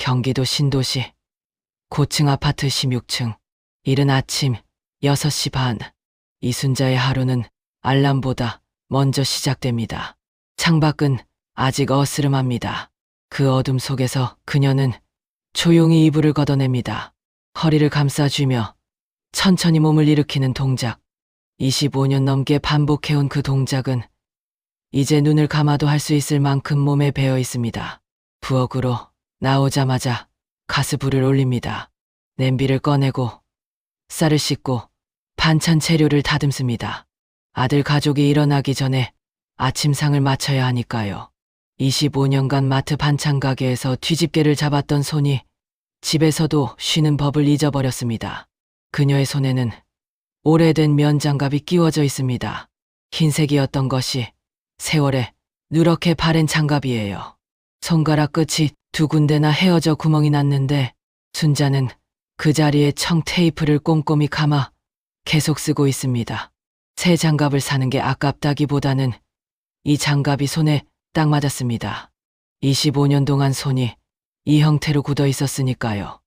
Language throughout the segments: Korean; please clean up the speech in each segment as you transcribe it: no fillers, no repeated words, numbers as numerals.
경기도 신도시 고층 아파트 16층. 이른 아침 6시 반. 이순자의 하루는 알람보다 먼저 시작됩니다. 창밖은 아직 어스름합니다. 그 어둠 속에서 그녀는 조용히 이불을 걷어냅니다. 허리를 감싸쥐며 천천히 몸을 일으키는 동작. 25년 넘게 반복해온 그 동작은 이제 눈을 감아도 할 수 있을 만큼 몸에 배어 있습니다. 부엌으로 나오자마자 가스불을 올립니다. 냄비를 꺼내고 쌀을 씻고 반찬 재료를 다듬습니다. 아들 가족이 일어나기 전에 아침상을 마쳐야 하니까요. 25년간 마트 반찬 가게에서 뒤집개를 잡았던 손이 집에서도 쉬는 법을 잊어버렸습니다. 그녀의 손에는 오래된 면장갑이 끼워져 있습니다. 흰색이었던 것이 세월에 누렇게 바랜 장갑이에요. 손가락 끝이 두 군데나 헤어져 구멍이 났는데 순자는 그 자리에 청 테이프를 꼼꼼히 감아 계속 쓰고 있습니다. 새 장갑을 사는 게 아깝다기보다는 이 장갑이 손에 딱 맞았습니다. 25년 동안 손이 이 형태로 굳어 있었으니까요.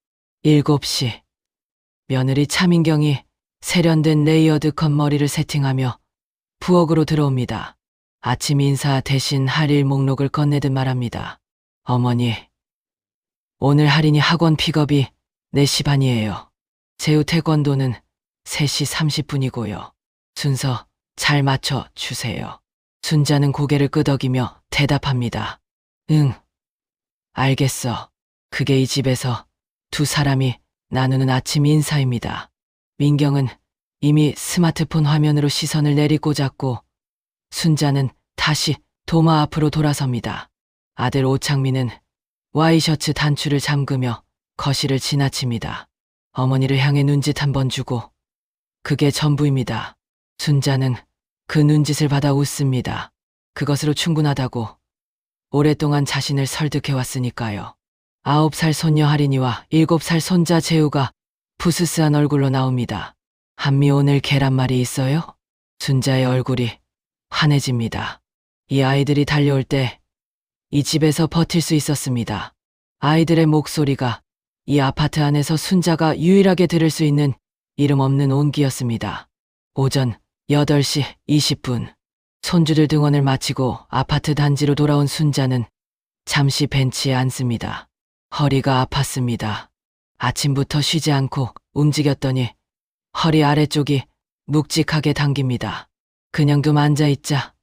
7시. 며느리 차민경이 세련된 레이어드 컷 머리를 세팅하며 부엌으로 들어옵니다. 아침 인사 대신 할 일 목록을 건네듯 말합니다. 어머니, 오늘 할인이 학원 픽업이 4시 반이에요. 제우 태권도는 3시 30분이고요. 순서 잘 맞춰 주세요. 순자는 고개를 끄덕이며 대답합니다. 응, 알겠어. 그게 이 집에서 두 사람이 나누는 아침 인사입니다. 민경은 이미 스마트폰 화면으로 시선을 내리꽂았고 순자는 다시 도마 앞으로 돌아섭니다. 아들 오창민은 와이셔츠 단추를 잠그며 거실을 지나칩니다. 어머니를 향해 눈짓 한 번 주고 그게 전부입니다. 순자는 그 눈짓을 받아 웃습니다. 그것으로 충분하다고 오랫동안 자신을 설득해왔으니까요. 9살 손녀 하린이와 7살 손자 재우가 부스스한 얼굴로 나옵니다. 한미 오늘 계란말이 있어요? 순자의 얼굴이 환해집니다. 이 아이들이 달려올 때 이 집에서 버틸 수 있었습니다. 아이들의 목소리가 이 아파트 안에서 순자가 유일하게 들을 수 있는 이름 없는 온기였습니다. 오전 8시 20분. 손주들 등원을 마치고 아파트 단지로 돌아온 순자는 잠시 벤치에 앉습니다. 허리가 아팠습니다. 아침부터 쉬지 않고 움직였더니 허리 아래쪽이 묵직하게 당깁니다. 그냥 좀 앉아있자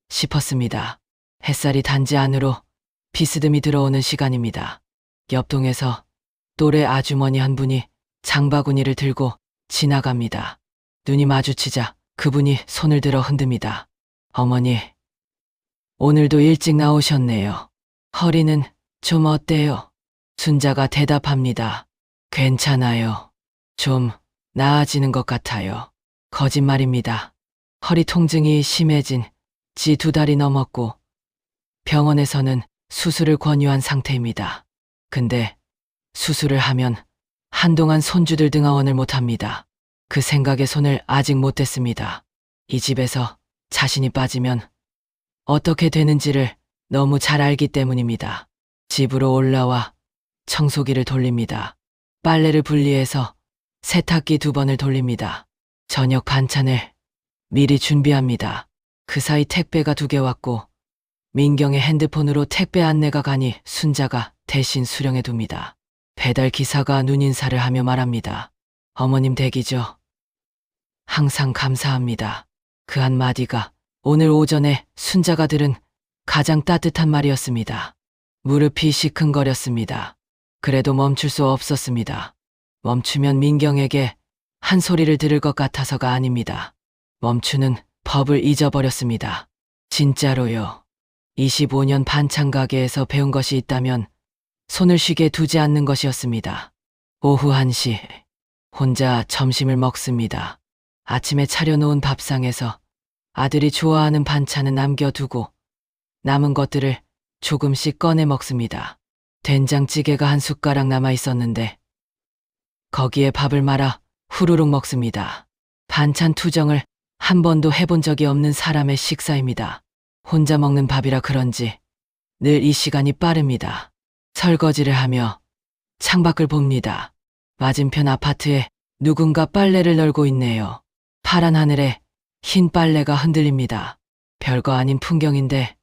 싶었습니다. 햇살이 단지 안으로 비스듬히 들어오는 시간입니다. 옆동에서 또래 아주머니 한 분이 장바구니를 들고 지나갑니다. 눈이 마주치자 그분이 손을 들어 흔듭니다. 어머니, 오늘도 일찍 나오셨네요. 허리는 좀 어때요? 순자가 대답합니다. 괜찮아요. 좀 나아지는 것 같아요. 거짓말입니다. 허리 통증이 심해진 지 2달이 넘었고 병원에서는 수술을 권유한 상태입니다. 근데 수술을 하면 한동안 손주들 등하원을 못합니다. 그 생각에 손을 아직 못 댔습니다. 이 집에서 자신이 빠지면 어떻게 되는지를 너무 잘 알기 때문입니다. 집으로 올라와 청소기를 돌립니다. 빨래를 분리해서 세탁기 2번을 돌립니다. 저녁 반찬을 미리 준비합니다. 그 사이 택배가 2개 왔고 민경의 핸드폰으로 택배 안내가 가니 순자가 대신 수령해둡니다. 배달 기사가 눈인사를 하며 말합니다. 어머님 댁이죠. 항상 감사합니다. 그 한마디가 오늘 오전에 순자가 들은 가장 따뜻한 말이었습니다. 무릎이 시큰거렸습니다. 그래도 멈출 수 없었습니다. 멈추면 민경에게 한 소리를 들을 것 같아서가 아닙니다. 멈추는 법을 잊어버렸습니다. 진짜로요. 25년 반찬 가게에서 배운 것이 있다면 손을 쉬게 두지 않는 것이었습니다. 오후 1시 혼자 점심을 먹습니다. 아침에 차려놓은 밥상에서 아들이 좋아하는 반찬은 남겨두고 남은 것들을 조금씩 꺼내 먹습니다. 된장찌개가 한 숟가락 남아 있었는데 거기에 밥을 말아 후루룩 먹습니다. 반찬 투정을 한 번도 해본 적이 없는 사람의 식사입니다. 혼자 먹는 밥이라 그런지 늘 이 시간이 빠릅니다. 설거지를 하며 창밖을 봅니다. 맞은편 아파트에 누군가 빨래를 널고 있네요. 파란 하늘에 흰 빨래가 흔들립니다. 별거 아닌 풍경인데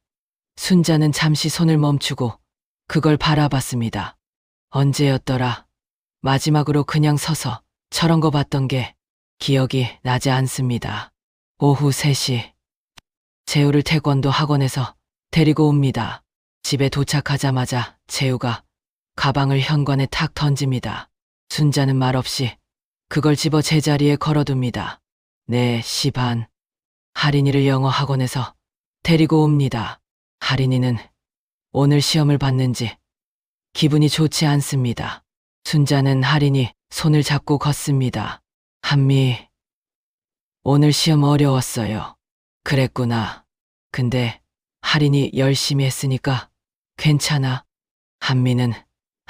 순자는 잠시 손을 멈추고 그걸 바라봤습니다. 언제였더라? 마지막으로 그냥 서서 저런 거 봤던 게 기억이 나지 않습니다. 오후 3시. 재우를 태권도 학원에서 데리고 옵니다. 집에 도착하자마자 재우가 가방을 현관에 탁 던집니다. 순자는 말없이 그걸 집어 제자리에 걸어둡니다. 4시 반. 하린이를 영어 학원에서 데리고 옵니다. 하린이는 오늘 시험을 봤는지 기분이 좋지 않습니다. 순자는 하린이 손을 잡고 걷습니다. 한미, 오늘 시험 어려웠어요. 그랬구나. 근데 하린이 열심히 했으니까 괜찮아. 한미는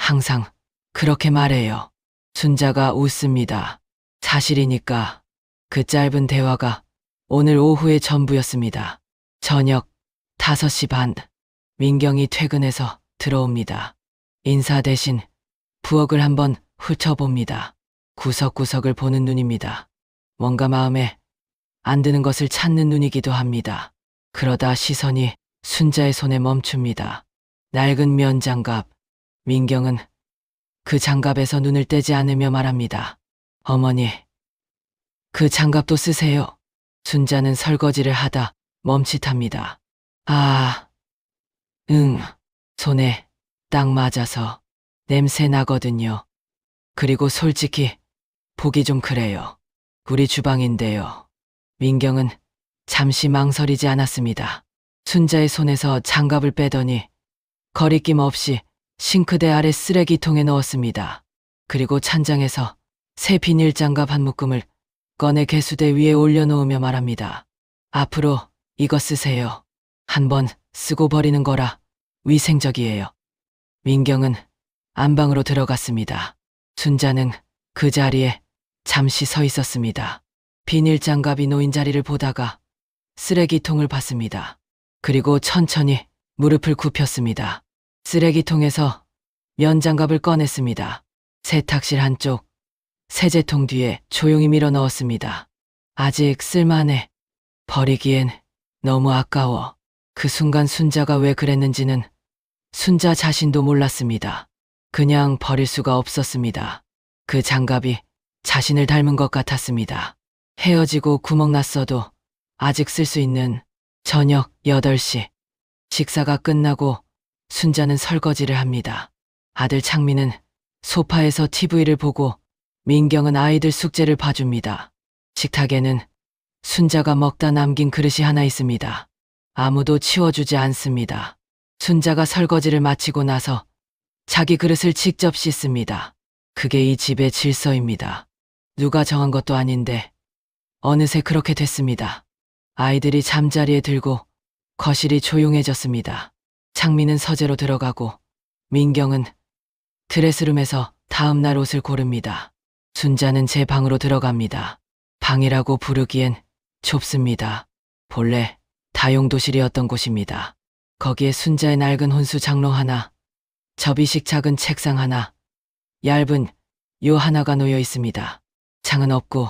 항상 그렇게 말해요. 순자가 웃습니다. 사실이니까. 그 짧은 대화가 오늘 오후의 전부였습니다. 저녁 5시 반. 민경이 퇴근해서 들어옵니다. 인사 대신 부엌을 한번 훑어봅니다. 구석구석을 보는 눈입니다. 뭔가 마음에 안 드는 것을 찾는 눈이기도 합니다. 그러다 시선이 순자의 손에 멈춥니다. 낡은 면장갑. 민경은 그 장갑에서 눈을 떼지 않으며 말합니다. 어머니, 그 장갑도 쓰세요. 순자는 설거지를 하다 멈칫합니다. 아, 응, 손에 딱 맞아서 냄새 나거든요. 그리고 솔직히 보기 좀 그래요. 우리 주방인데요. 민경은 잠시 망설이지 않았습니다. 순자의 손에서 장갑을 빼더니 거리낌 없이 싱크대 아래 쓰레기통에 넣었습니다. 그리고 찬장에서 새 비닐 장갑 한 묶음을 꺼내 개수대 위에 올려놓으며 말합니다. 앞으로 이거 쓰세요. 한번 쓰고 버리는 거라 위생적이에요. 민경은 안방으로 들어갔습니다. 순자는 그 자리에 잠시 서 있었습니다. 비닐 장갑이 놓인 자리를 보다가 쓰레기통을 봤습니다. 그리고 천천히 무릎을 굽혔습니다. 쓰레기통에서 면장갑을 꺼냈습니다. 세탁실 한쪽, 세제통 뒤에 조용히 밀어 넣었습니다. 아직 쓸만해. 버리기엔 너무 아까워. 그 순간 순자가 왜 그랬는지는 순자 자신도 몰랐습니다. 그냥 버릴 수가 없었습니다. 그 장갑이 자신을 닮은 것 같았습니다. 헤어지고 구멍 났어도 아직 쓸 수 있는. 저녁 8시. 식사가 끝나고 순자는 설거지를 합니다. 아들 창민은 소파에서 TV를 보고 민경은 아이들 숙제를 봐줍니다. 식탁에는 순자가 먹다 남긴 그릇이 하나 있습니다. 아무도 치워주지 않습니다. 순자가 설거지를 마치고 나서 자기 그릇을 직접 씻습니다. 그게 이 집의 질서입니다. 누가 정한 것도 아닌데 어느새 그렇게 됐습니다. 아이들이 잠자리에 들고 거실이 조용해졌습니다. 창민은 서재로 들어가고 민경은 드레스룸에서 다음날 옷을 고릅니다. 순자는 제 방으로 들어갑니다. 방이라고 부르기엔 좁습니다. 본래 다용도실이었던 곳입니다. 거기에 순자의 낡은 혼수 장롱 하나, 접이식 작은 책상 하나, 얇은 요 하나가 놓여 있습니다. 창은 없고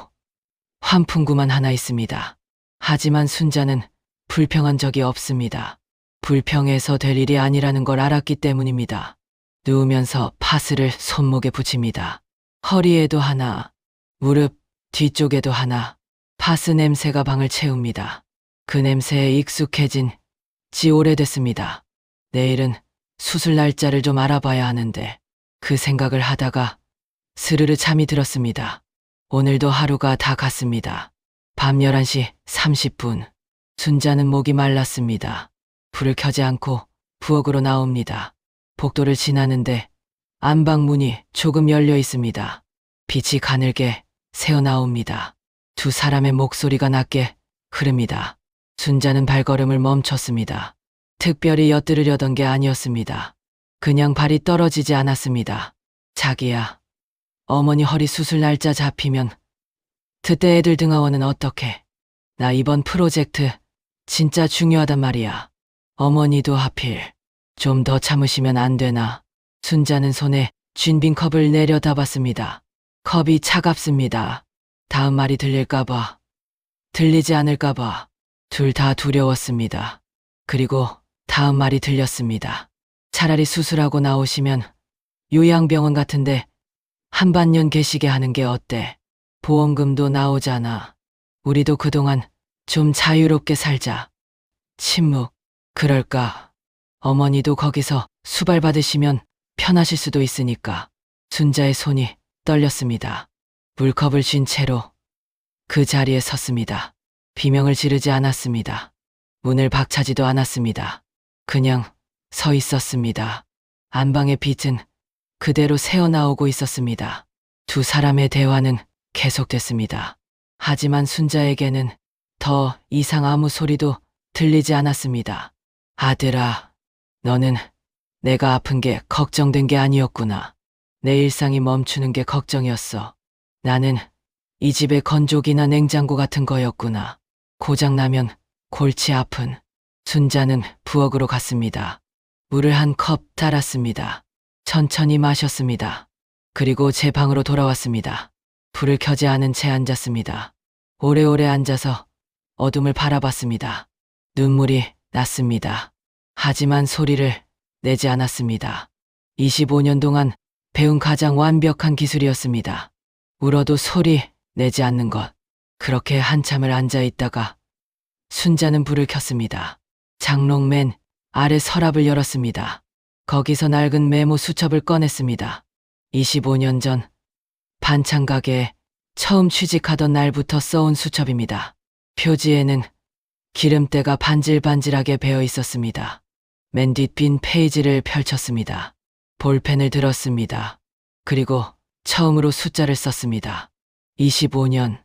환풍구만 하나 있습니다. 하지만 순자는 불평한 적이 없습니다. 불평해서 될 일이 아니라는 걸 알았기 때문입니다. 누우면서 파스를 손목에 붙입니다. 허리에도 하나, 무릎 뒤쪽에도 하나. 파스 냄새가 방을 채웁니다. 그 냄새에 익숙해진 지 오래됐습니다. 내일은 수술 날짜를 좀 알아봐야 하는데 그 생각을 하다가 스르르 잠이 들었습니다. 오늘도 하루가 다 갔습니다. 밤 11시 30분. 순자는 목이 말랐습니다. 불을 켜지 않고 부엌으로 나옵니다. 복도를 지나는데 안방 문이 조금 열려 있습니다. 빛이 가늘게 새어나옵니다. 두 사람의 목소리가 낮게 흐릅니다. 순자는 발걸음을 멈췄습니다. 특별히 엿들으려던 게 아니었습니다. 그냥 발이 떨어지지 않았습니다. 자기야, 어머니 허리 수술 날짜 잡히면 그때 애들 등하원은 어떡해? 나 이번 프로젝트 진짜 중요하단 말이야. 어머니도 하필 좀 더 참으시면 안 되나? 순자는 손에 쥔 빈 컵을 내려다봤습니다. 컵이 차갑습니다. 다음 말이 들릴까봐, 들리지 않을까봐 둘 다 두려웠습니다. 그리고 다음 말이 들렸습니다. 차라리 수술하고 나오시면 요양병원 같은데 한반년 계시게 하는 게 어때? 보험금도 나오잖아. 우리도 그동안 좀 자유롭게 살자. 침묵. 그럴까? 어머니도 거기서 수발 받으시면 편하실 수도 있으니까. 순자의 손이 떨렸습니다. 물컵을 쥔 채로 그 자리에 섰습니다. 비명을 지르지 않았습니다. 문을 박차지도 않았습니다. 그냥 서 있었습니다. 안방의 빛은 그대로 새어나오고 있었습니다. 두 사람의 대화는 계속됐습니다. 하지만 순자에게는 더 이상 아무 소리도 들리지 않았습니다. 아들아, 너는 내가 아픈 게 걱정된 게 아니었구나. 내 일상이 멈추는 게 걱정이었어. 나는 이 집의 건조기나 냉장고 같은 거였구나. 고장나면 골치 아픈. 순자는 부엌으로 갔습니다. 물을 한 컵 따랐습니다. 천천히 마셨습니다. 그리고 제 방으로 돌아왔습니다. 불을 켜지 않은 채 앉았습니다. 오래오래 앉아서 어둠을 바라봤습니다. 눈물이 났습니다. 하지만 소리를 내지 않았습니다. 25년 동안 배운 가장 완벽한 기술이었습니다. 울어도 소리 내지 않는 것. 그렇게 한참을 앉아 있다가 순자는 불을 켰습니다. 장롱 맨 아래 서랍을 열었습니다. 거기서 낡은 메모 수첩을 꺼냈습니다. 25년 전 반찬 가게에 처음 취직하던 날부터 써온 수첩입니다. 표지에는 기름때가 반질반질하게 배어 있었습니다. 맨 뒷빈 페이지를 펼쳤습니다. 볼펜을 들었습니다. 그리고 처음으로 숫자를 썼습니다. 25년,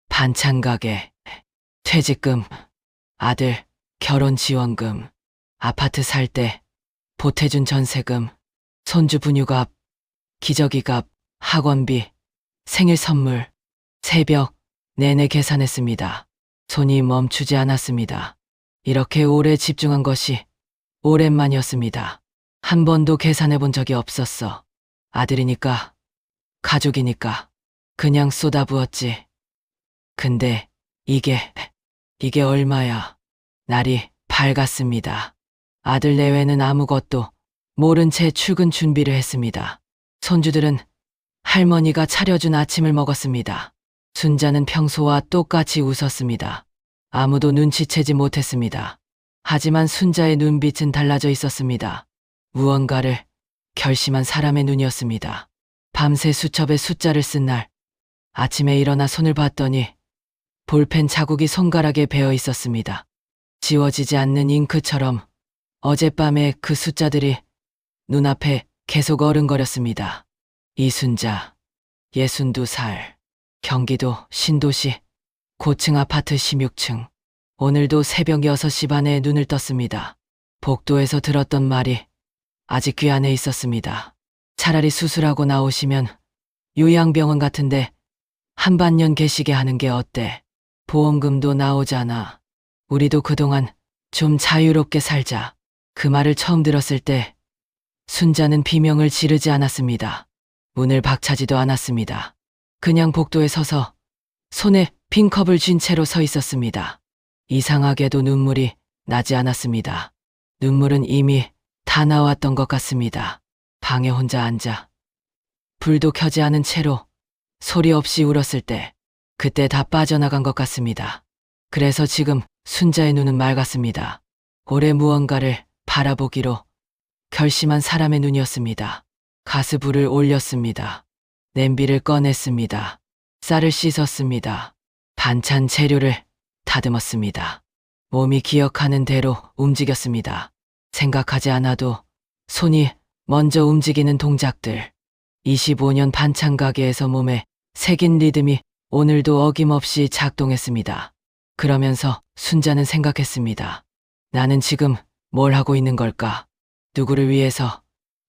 반찬 가게, 퇴직금, 아들, 결혼 지원금, 아파트 살 때 보태준 전세금, 손주 분유값, 기저귀값, 학원비, 생일 선물, 새벽 내내 계산했습니다. 손이 멈추지 않았습니다. 이렇게 오래 집중한 것이 오랜만이었습니다. 한 번도 계산해 본 적이 없었어. 아들이니까, 가족이니까 그냥 쏟아부었지. 근데 이게 얼마야? 날이 밝았습니다. 아들 내외는 아무것도 모른 채 출근 준비를 했습니다. 손주들은 할머니가 차려준 아침을 먹었습니다. 순자는 평소와 똑같이 웃었습니다. 아무도 눈치채지 못했습니다. 하지만 순자의 눈빛은 달라져 있었습니다. 무언가를 결심한 사람의 눈이었습니다. 밤새 수첩에 숫자를 쓴 날, 아침에 일어나 손을 봤더니 볼펜 자국이 손가락에 배어 있었습니다. 지워지지 않는 잉크처럼 어젯밤에 그 숫자들이 눈앞에 계속 어른거렸습니다. 이순자, 62살, 경기도 신도시 고층 아파트 16층. 오늘도 새벽 6시 반에 눈을 떴습니다. 복도에서 들었던 말이 아직 귀 안에 있었습니다. 차라리 수술하고 나오시면 요양병원 같은데 한반년 계시게 하는 게 어때? 보험금도 나오잖아. 우리도 그동안 좀 자유롭게 살자. 그 말을 처음 들었을 때 순자는 비명을 지르지 않았습니다. 문을 박차지도 않았습니다. 그냥 복도에 서서 손에 빈 컵을 쥔 채로 서 있었습니다. 이상하게도 눈물이 나지 않았습니다. 눈물은 이미 다 나왔던 것 같습니다. 방에 혼자 앉아 불도 켜지 않은 채로 소리 없이 울었을 때 그때 다 빠져나간 것 같습니다. 그래서 지금 순자의 눈은 맑았습니다. 오래 무언가를 바라보기로 결심한 사람의 눈이었습니다. 가스불을 올렸습니다. 냄비를 꺼냈습니다. 쌀을 씻었습니다. 반찬 재료를 다듬었습니다. 몸이 기억하는 대로 움직였습니다. 생각하지 않아도 손이 먼저 움직이는 동작들. 25년 반찬 가게에서 몸에 새긴 리듬이 오늘도 어김없이 작동했습니다. 그러면서 순자는 생각했습니다. 나는 지금 뭘 하고 있는 걸까? 누구를 위해서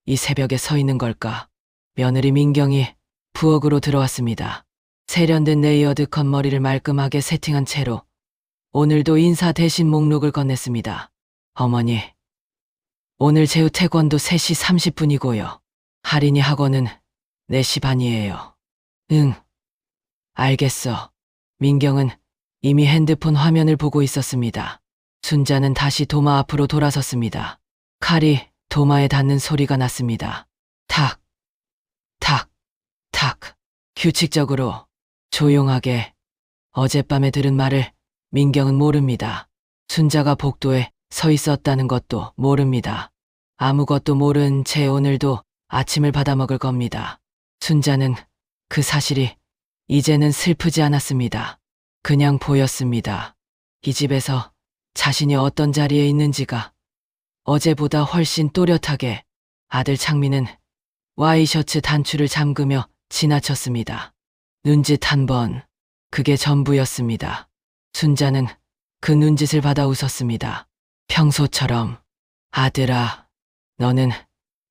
이 새벽에 서 있는 걸까? 며느리 민경이 부엌으로 들어왔습니다. 세련된 레이어드 컷 머리를 말끔하게 세팅한 채로 오늘도 인사 대신 목록을 건넸습니다. 어머니, 오늘 제후 태권도 3시 30분이고요. 할인이 학원은 4시 반이에요. 응, 알겠어. 민경은 이미 핸드폰 화면을 보고 있었습니다. 순자는 다시 도마 앞으로 돌아섰습니다. 칼이 도마에 닿는 소리가 났습니다. 탁, 탁, 탁. 규칙적으로, 조용하게. 어젯밤에 들은 말을 민경은 모릅니다. 순자가 복도에 서 있었다는 것도 모릅니다. 아무것도 모른 채 오늘도 아침을 받아먹을 겁니다. 순자는 그 사실이 이제는 슬프지 않았습니다. 그냥 보였습니다. 이 집에서 자신이 어떤 자리에 있는지가 어제보다 훨씬 또렷하게. 아들 창민은 와이셔츠 단추를 잠그며 지나쳤습니다. 눈짓 한 번, 그게 전부였습니다. 순자는 그 눈짓을 받아 웃었습니다. 평소처럼, 아들아, 너는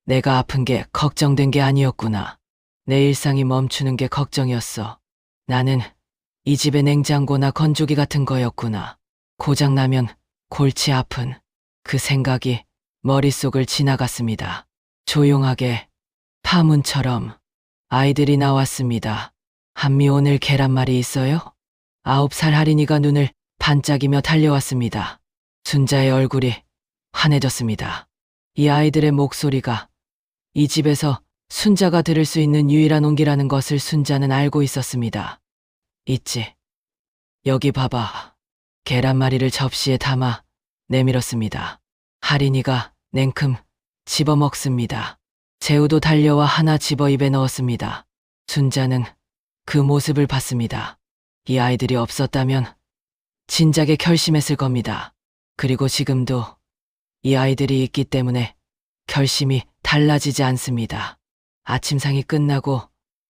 내가 아픈 게 걱정된 게 아니었구나. 내 일상이 멈추는 게 걱정이었어. 나는 이 집의 냉장고나 건조기 같은 거였구나. 고장나면 골치 아픈 그 생각이 머릿속을 지나갔습니다. 조용하게, 파문처럼. 아이들이 나왔습니다. 한미 오늘 계란말이 있어요? 9살 할인이가 눈을 반짝이며 달려왔습니다. 순자의 얼굴이 환해졌습니다. 이 아이들의 목소리가 이 집에서 순자가 들을 수 있는 유일한 온기라는 것을 순자는 알고 있었습니다. 있지. 여기 봐봐. 계란말이를 접시에 담아 내밀었습니다. 할인이가 냉큼 집어먹습니다. 재우도 달려와 하나 집어 입에 넣었습니다. 순자는 그 모습을 봤습니다. 이 아이들이 없었다면 진작에 결심했을 겁니다. 그리고 지금도 이 아이들이 있기 때문에 결심이 달라지지 않습니다. 아침상이 끝나고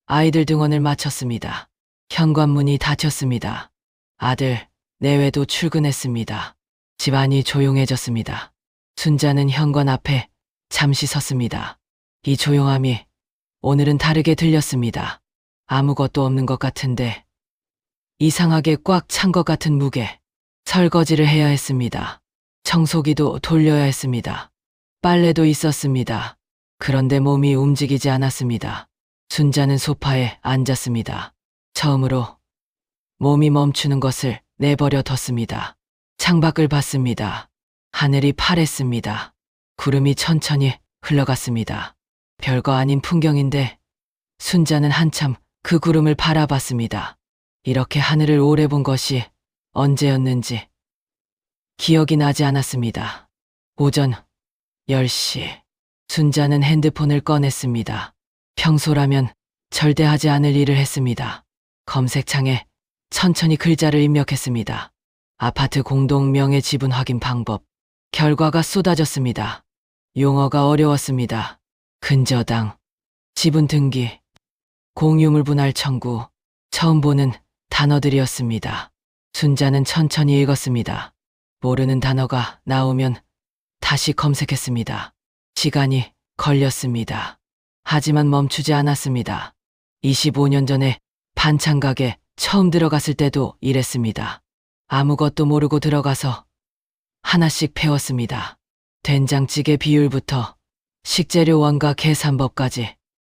아이들 등원을 마쳤습니다. 현관문이 닫혔습니다. 아들, 내외도 출근했습니다. 집안이 조용해졌습니다. 순자는 현관 앞에 잠시 섰습니다. 이 조용함이 오늘은 다르게 들렸습니다. 아무것도 없는 것 같은데 이상하게 꽉 찬 것 같은 무게. 설거지를 해야 했습니다. 청소기도 돌려야 했습니다. 빨래도 있었습니다. 그런데 몸이 움직이지 않았습니다. 순자는 소파에 앉았습니다. 처음으로 몸이 멈추는 것을 내버려 뒀습니다. 창밖을 봤습니다. 하늘이 파랬습니다. 구름이 천천히 흘러갔습니다. 별거 아닌 풍경인데 순자는 한참 그 구름을 바라봤습니다. 이렇게 하늘을 오래 본 것이 언제였는지 기억이 나지 않았습니다. 오전 10시. 순자는 핸드폰을 꺼냈습니다. 평소라면 절대 하지 않을 일을 했습니다. 검색창에 천천히 글자를 입력했습니다. 아파트 공동 명의 지분 확인 방법. 결과가 쏟아졌습니다. 용어가 어려웠습니다. 근저당, 지분 등기, 공유물 분할 청구. 처음 보는 단어들이었습니다. 순자는 천천히 읽었습니다. 모르는 단어가 나오면 다시 검색했습니다. 시간이 걸렸습니다. 하지만 멈추지 않았습니다. 25년 전에 반찬가게 처음 들어갔을 때도 이랬습니다. 아무것도 모르고 들어가서 하나씩 배웠습니다. 된장찌개 비율부터 식재료 원가 계산법까지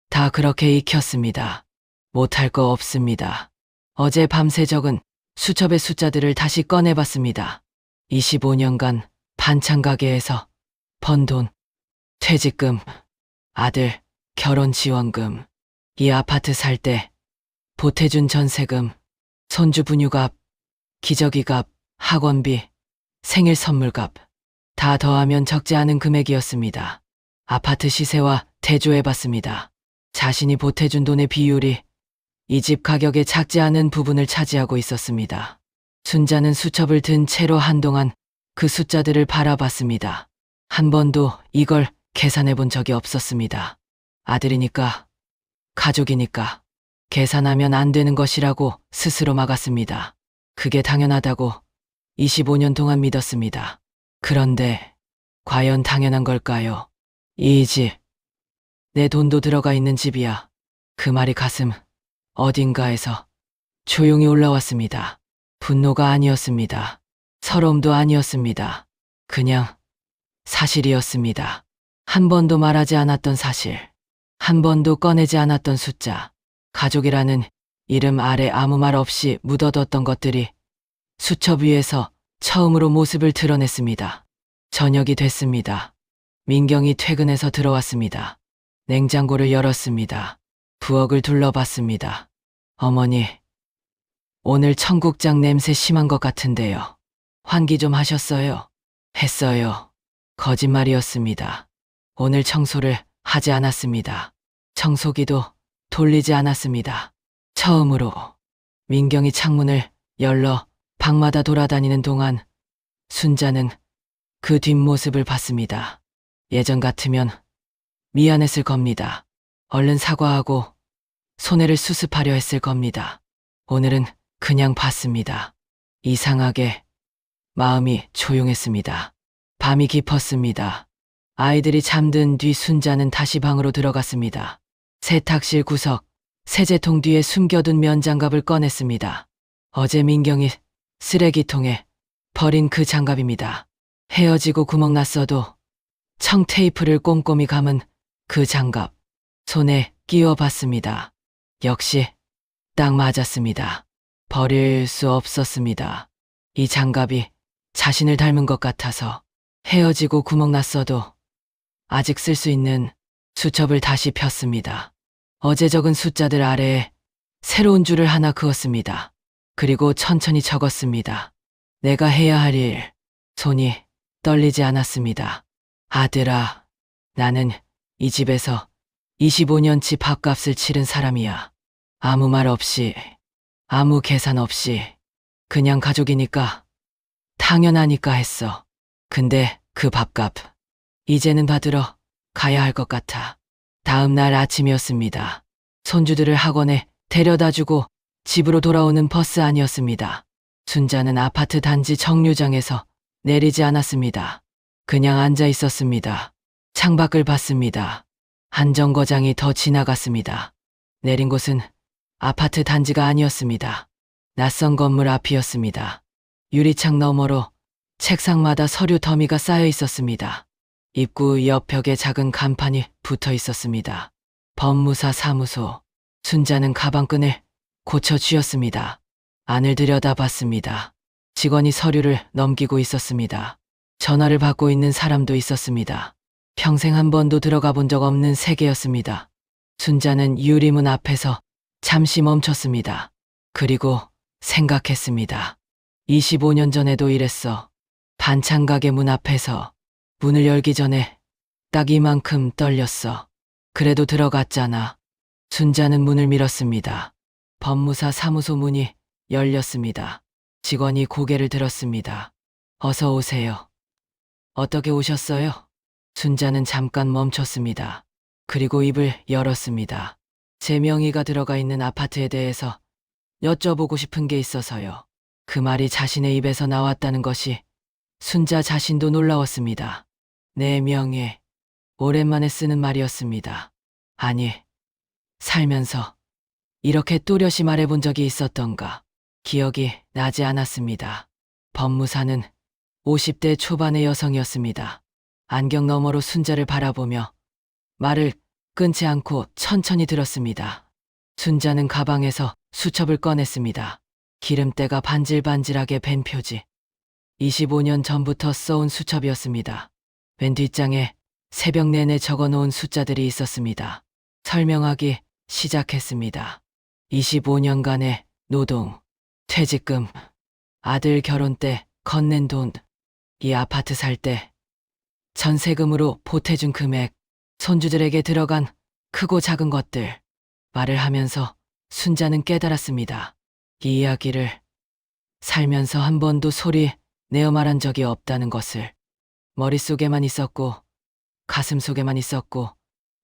다 그렇게 익혔습니다. 못할 거 없습니다. 어제 밤새 적은 수첩의 숫자들을 다시 꺼내봤습니다. 25년간 반찬가게에서 번 돈, 퇴직금, 아들 결혼 지원금, 이 아파트 살 때 보태준 전세금, 손주 분유값, 기저귀값, 학원비, 생일 선물값 다 더하면 적지 않은 금액이었습니다. 아파트 시세와 대조해봤습니다. 자신이 보태준 돈의 비율이 이 집 가격의 작지 않은 부분을 차지하고 있었습니다. 순자는 수첩을 든 채로 한동안 그 숫자들을 바라봤습니다. 한 번도 이걸 계산해 본 적이 없었습니다. 아들이니까, 가족이니까 계산하면 안 되는 것이라고 스스로 막았습니다. 그게 당연하다고 25년 동안 믿었습니다. 그런데 과연 당연한 걸까요? 이 집, 내 돈도 들어가 있는 집이야. 그 말이 가슴 어딘가에서 조용히 올라왔습니다. 분노가 아니었습니다. 서러움도 아니었습니다. 그냥 사실이었습니다. 한 번도 말하지 않았던 사실. 한 번도 꺼내지 않았던 숫자, 가족이라는 이름 아래 아무 말 없이 묻어뒀던 것들이 수첩 위에서 처음으로 모습을 드러냈습니다. 저녁이 됐습니다. 민경이 퇴근해서 들어왔습니다. 냉장고를 열었습니다. 부엌을 둘러봤습니다. 어머니, 오늘 청국장 냄새 심한 것 같은데요. 환기 좀 하셨어요? 했어요. 거짓말이었습니다. 오늘 청소를 하지 않았습니다. 청소기도 돌리지 않았습니다. 처음으로 민경이 창문을 열러 방마다 돌아다니는 동안 순자는 그 뒷모습을 봤습니다. 예전 같으면 미안했을 겁니다. 얼른 사과하고 손해를 수습하려 했을 겁니다. 오늘은 그냥 봤습니다. 이상하게 마음이 조용했습니다. 밤이 깊었습니다. 아이들이 잠든 뒤 순자는 다시 방으로 들어갔습니다. 세탁실 구석, 세제통 뒤에 숨겨둔 면장갑을 꺼냈습니다. 어제 민경이 쓰레기통에 버린 그 장갑입니다. 헤어지고 구멍 났어도 청테이프를 꼼꼼히 감은 그 장갑, 손에 끼워봤습니다. 역시 딱 맞았습니다. 버릴 수 없었습니다. 이 장갑이 자신을 닮은 것 같아서 헤어지고 구멍 났어도 아직 쓸 수 있는 수첩을 다시 폈습니다. 어제 적은 숫자들 아래에 새로운 줄을 하나 그었습니다. 그리고 천천히 적었습니다. 내가 해야 할 일, 손이 떨리지 않았습니다. 아들아, 나는 이 집에서 25년치 밥값을 치른 사람이야. 아무 말 없이, 아무 계산 없이, 그냥 가족이니까, 당연하니까 했어. 근데 그 밥값, 이제는 받으러 가야 할 것 같아. 다음 날 아침이었습니다. 손주들을 학원에 데려다주고 집으로 돌아오는 버스 안이었습니다. 순자는 아파트 단지 정류장에서 내리지 않았습니다. 그냥 앉아 있었습니다. 창밖을 봤습니다. 한 정거장이 더 지나갔습니다. 내린 곳은 아파트 단지가 아니었습니다. 낯선 건물 앞이었습니다. 유리창 너머로 책상마다 서류 더미가 쌓여 있었습니다. 입구 옆 벽에 작은 간판이 붙어 있었습니다. 법무사 사무소. 순자는 가방끈을 고쳐 쥐었습니다. 안을 들여다봤습니다. 직원이 서류를 넘기고 있었습니다. 전화를 받고 있는 사람도 있었습니다. 평생 한 번도 들어가 본 적 없는 세계였습니다. 순자는 유리문 앞에서 잠시 멈췄습니다. 그리고 생각했습니다. 25년 전에도 이랬어. 반찬 가게 문 앞에서 문을 열기 전에 딱 이만큼 떨렸어. 그래도 들어갔잖아. 순자는 문을 밀었습니다. 법무사 사무소 문이 열렸습니다. 직원이 고개를 들었습니다. 어서 오세요. 어떻게 오셨어요? 순자는 잠깐 멈췄습니다. 그리고 입을 열었습니다. 제 명의가 들어가 있는 아파트에 대해서 여쭤보고 싶은 게 있어서요. 그 말이 자신의 입에서 나왔다는 것이 순자 자신도 놀라웠습니다. 내 명예, 오랜만에 쓰는 말이었습니다. 아니, 살면서 이렇게 또렷이 말해본 적이 있었던가 기억이 나지 않았습니다. 법무사는 50대 초반의 여성이었습니다. 안경 너머로 순자를 바라보며 말을 끊지 않고 천천히 들었습니다. 순자는 가방에서 수첩을 꺼냈습니다. 기름때가 반질반질하게 밴 표지. 25년 전부터 써온 수첩이었습니다. 맨 뒷장에 새벽 내내 적어놓은 숫자들이 있었습니다. 설명하기 시작했습니다. 25년간의 노동, 퇴직금, 아들 결혼 때 건넨 돈, 이 아파트 살 때 전세금으로 보태준 금액, 손주들에게 들어간 크고 작은 것들. 말을 하면서 순자는 깨달았습니다. 이 이야기를 살면서 한 번도 소리 내어 말한 적이 없다는 것을. 머릿속에만 있었고 가슴속에만 있었고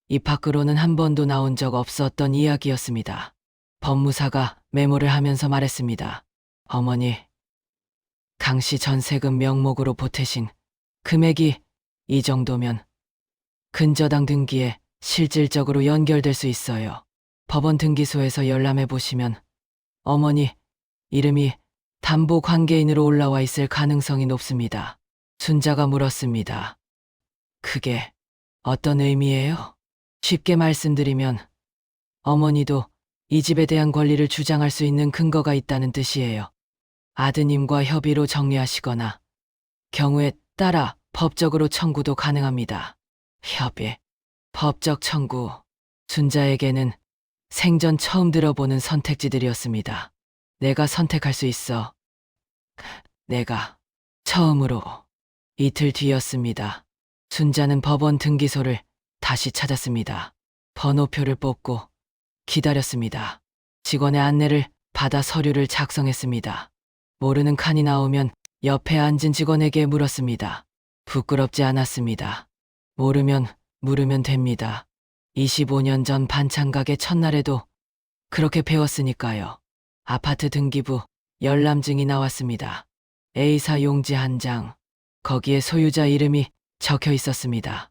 입 밖으로는 한 번도 나온 적 없었던 이야기였습니다. 법무사가 메모를 하면서 말했습니다. 어머니, 강씨 전세금 명목으로 보태신 금액이 이 정도면 근저당 등기에 실질적으로 연결될 수 있어요. 법원 등기소에서 열람해 보시면 어머니 이름이 담보 관계인으로 올라와 있을 가능성이 높습니다. 순자가 물었습니다. 그게 어떤 의미예요? 쉽게 말씀드리면 어머니도 이 집에 대한 권리를 주장할 수 있는 근거가 있다는 뜻이에요. 아드님과 협의로 정리하시거나 경우에 따라 법적으로 청구도 가능합니다. 협의, 법적 청구. 순자에게는 생전 처음 들어보는 선택지들이었습니다. 내가 선택할 수 있어. 내가 처음으로. 이틀 뒤였습니다. 순자는 법원 등기소를 다시 찾았습니다. 번호표를 뽑고 기다렸습니다. 직원의 안내를 받아 서류를 작성했습니다. 모르는 칸이 나오면 옆에 앉은 직원에게 물었습니다. 부끄럽지 않았습니다. 모르면 물으면 됩니다. 25년 전 반찬가게 첫날에도 그렇게 배웠으니까요. 아파트 등기부 열람증이 나왔습니다. A사 용지 한 장. 거기에 소유자 이름이 적혀 있었습니다.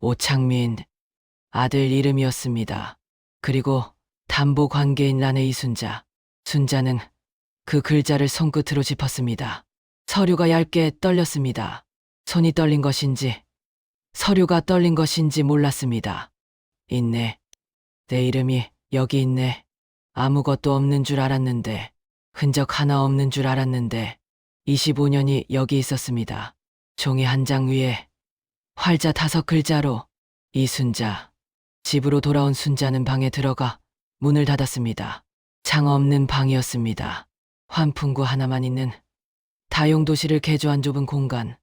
오창민. 아들 이름이었습니다. 그리고 담보 관계인 란의 이순자. 순자는 그 글자를 손끝으로 짚었습니다. 서류가 얇게 떨렸습니다. 손이 떨린 것인지 서류가 떨린 것인지 몰랐습니다. 있네. 내 이름이 여기 있네. 아무것도 없는 줄 알았는데, 흔적 하나 없는 줄 알았는데 25년이 여기 있었습니다. 종이 한 장 위에 활자 5글자로 이순자. 집으로 돌아온 순자는 방에 들어가 문을 닫았습니다. 창 없는 방이었습니다. 환풍구 하나만 있는 다용도실을 개조한 좁은 공간.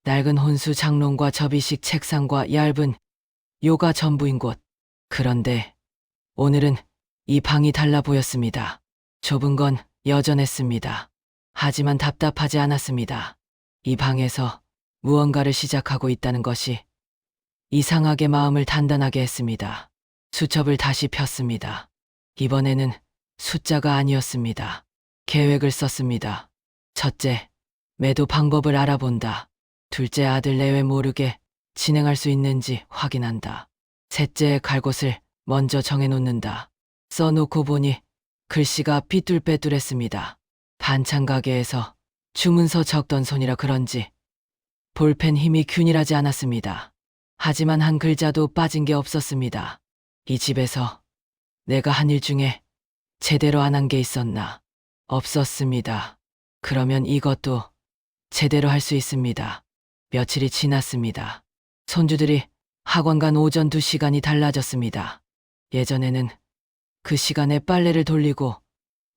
낡은 혼수 장롱과 접이식 책상과 얇은 요가 전부인 곳. 그런데 오늘은 이 방이 달라 보였습니다. 좁은 건 여전했습니다. 하지만 답답하지 않았습니다. 이 방에서 무언가를 시작하고 있다는 것이 이상하게 마음을 단단하게 했습니다. 수첩을 다시 폈습니다. 이번에는 숫자가 아니었습니다. 계획을 썼습니다. 첫째, 매도 방법을 알아본다. 둘째, 아들 내외 모르게 진행할 수 있는지 확인한다. 셋째, 갈 곳을 먼저 정해놓는다. 써놓고 보니 글씨가 삐뚤빼뚤했습니다. 반찬 가게에서 주문서 적던 손이라 그런지 볼펜 힘이 균일하지 않았습니다. 하지만 한 글자도 빠진 게 없었습니다. 이 집에서 내가 한 일 중에 제대로 안 한 게 있었나? 없었습니다. 그러면 이것도 제대로 할 수 있습니다. 며칠이 지났습니다. 손주들이 학원 간 오전 2시간이 달라졌습니다. 예전에는 그 시간에 빨래를 돌리고